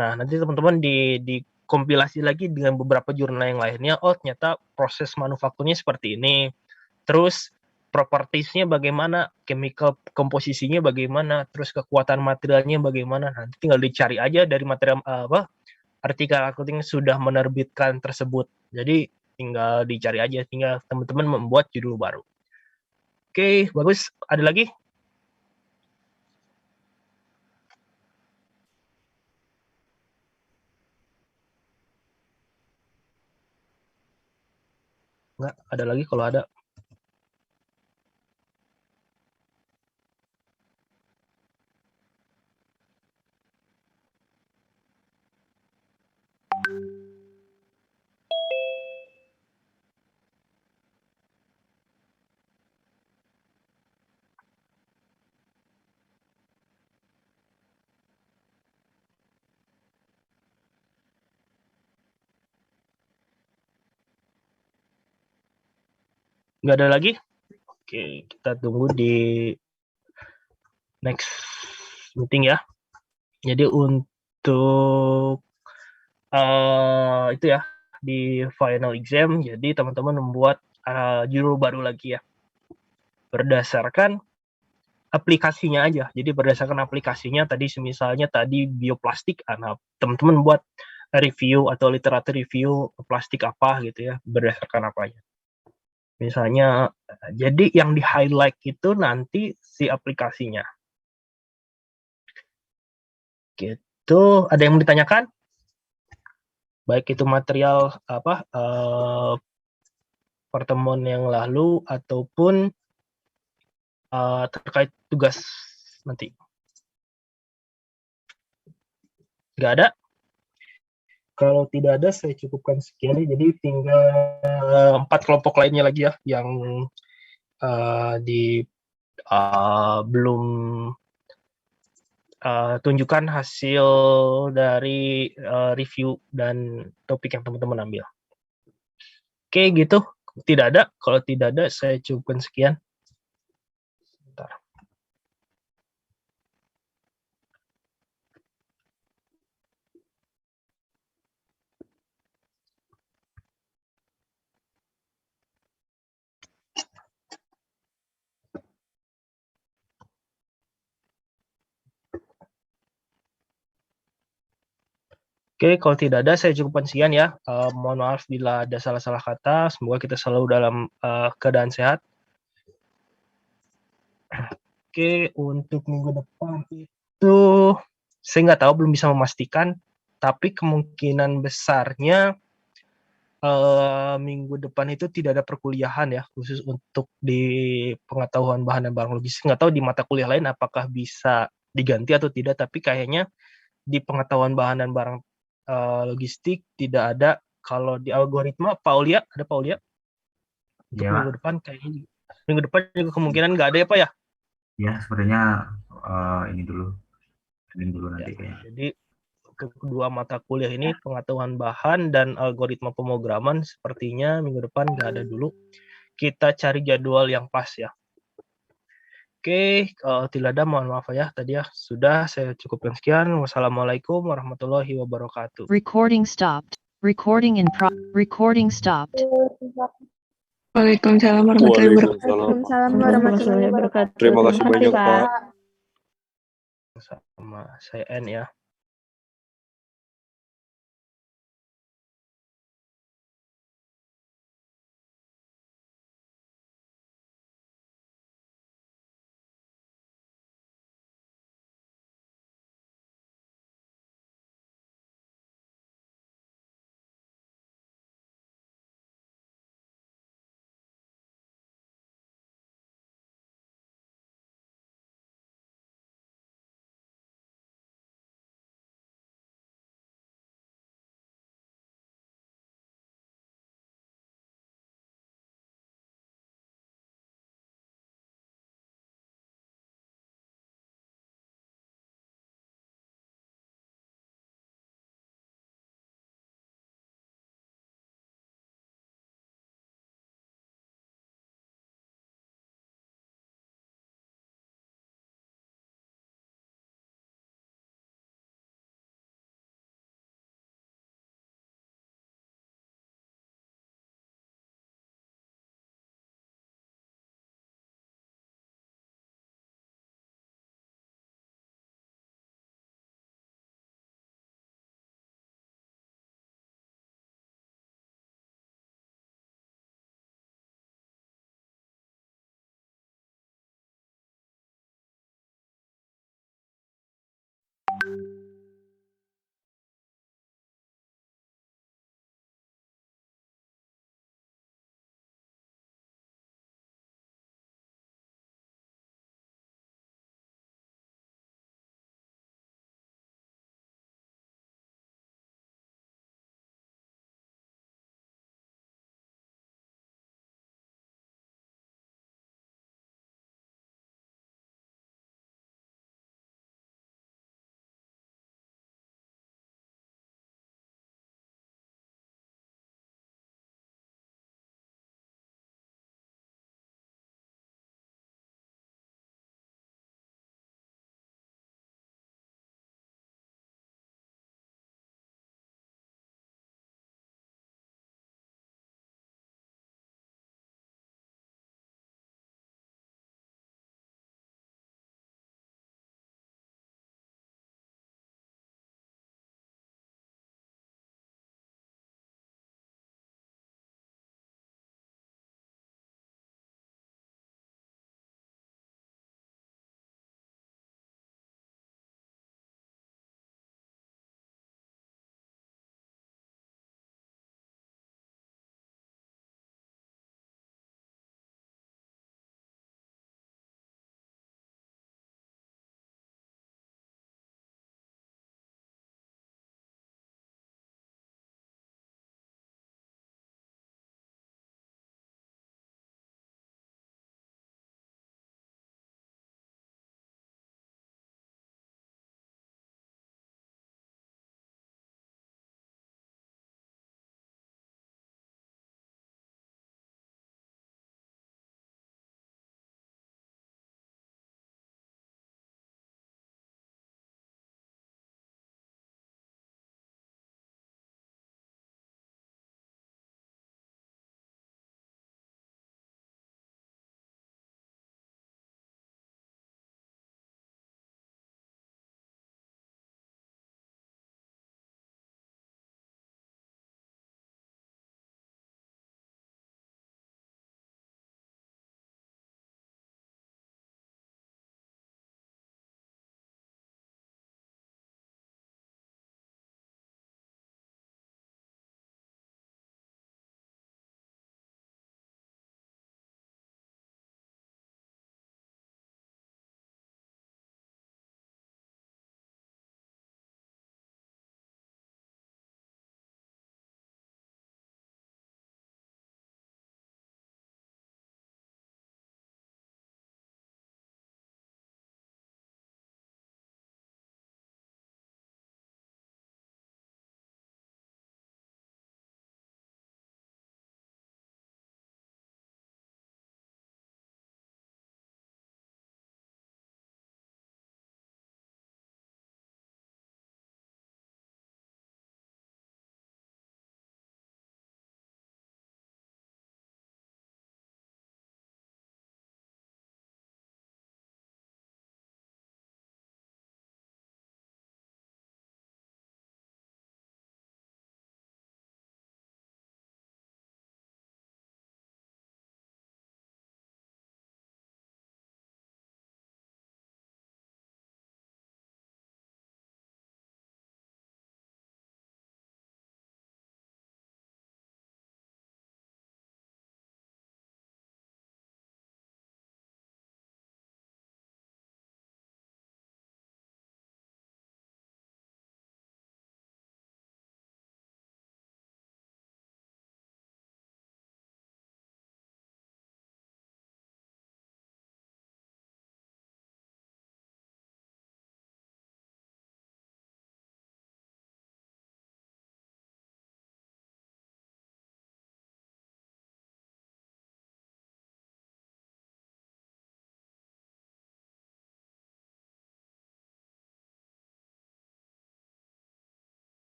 Nah, nanti teman-teman di kompilasi lagi dengan beberapa jurnal yang lainnya. Oh, ternyata proses manufakturnya seperti ini. Terus propertiesnya bagaimana, chemical komposisinya bagaimana, terus kekuatan materialnya bagaimana. Nanti tinggal dicari aja dari material artikel yang sudah menerbitkan tersebut. Jadi tinggal dicari aja, tinggal teman-teman membuat judul baru. Oke, bagus. Ada lagi? Enggak, ada lagi kalau ada. Nggak ada lagi? Oke, kita tunggu di next meeting ya. Jadi untuk itu ya, di final exam, jadi teman-teman membuat judul baru lagi ya. Berdasarkan aplikasinya aja. Jadi berdasarkan aplikasinya tadi misalnya tadi bioplastik, nah, teman-teman buat review atau literatur review plastik apa gitu ya, berdasarkan apanya. Misalnya, jadi yang di-highlight itu nanti si aplikasinya. Gitu, ada yang mau ditanyakan? Baik itu material pertemuan yang lalu ataupun terkait tugas nanti. Nggak ada? Kalau tidak ada, saya cukupkan sekian. Jadi tinggal 4 kelompok lainnya lagi ya, yang belum tunjukkan hasil dari review dan topik yang teman-teman ambil. Oke, gitu. Tidak ada. Kalau tidak ada, saya cukupkan sekian. Bentar. Oke, kalau tidak ada, saya cukupkan sekian ya. Mohon maaf bila ada salah-salah kata. Semoga kita selalu dalam keadaan sehat. Oke, untuk minggu depan itu saya nggak tahu, belum bisa memastikan. Tapi kemungkinan besarnya minggu depan itu tidak ada perkuliahan ya, khusus untuk di pengetahuan bahan dan barang logistik. Nggak tahu di mata kuliah lain apakah bisa diganti atau tidak, tapi kayaknya di pengetahuan bahan dan barang logistik tidak ada. Kalau di algoritma, Paulia, ada Paulia? Untuk Ya, minggu depan kayaknya minggu depan juga kemungkinan nggak ada ya Pak ya? ya sebenarnya ini dulu nanti Ya, kayaknya. jadi untuk kedua mata kuliah ini pengetahuan bahan dan algoritma pemrograman sepertinya minggu depan nggak ada dulu. Kita cari jadwal yang pas ya. Oke, kalau tidak ada mohon maaf ya. Tadi ya sudah saya cukupkan sekian. Wassalamualaikum warahmatullahi wabarakatuh. Recording stopped. Recording stopped. Waalaikumsalam warahmatullahi wabarakatuh. Waalaikumsalam warahmatullahi wabarakatuh. Terima kasih banyak, Pak. Sama saya N ya.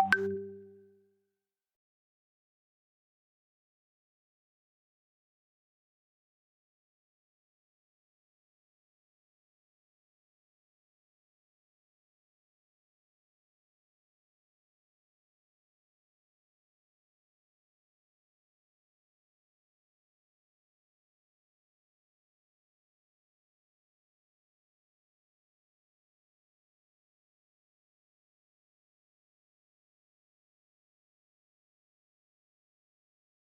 Assalamualaikum.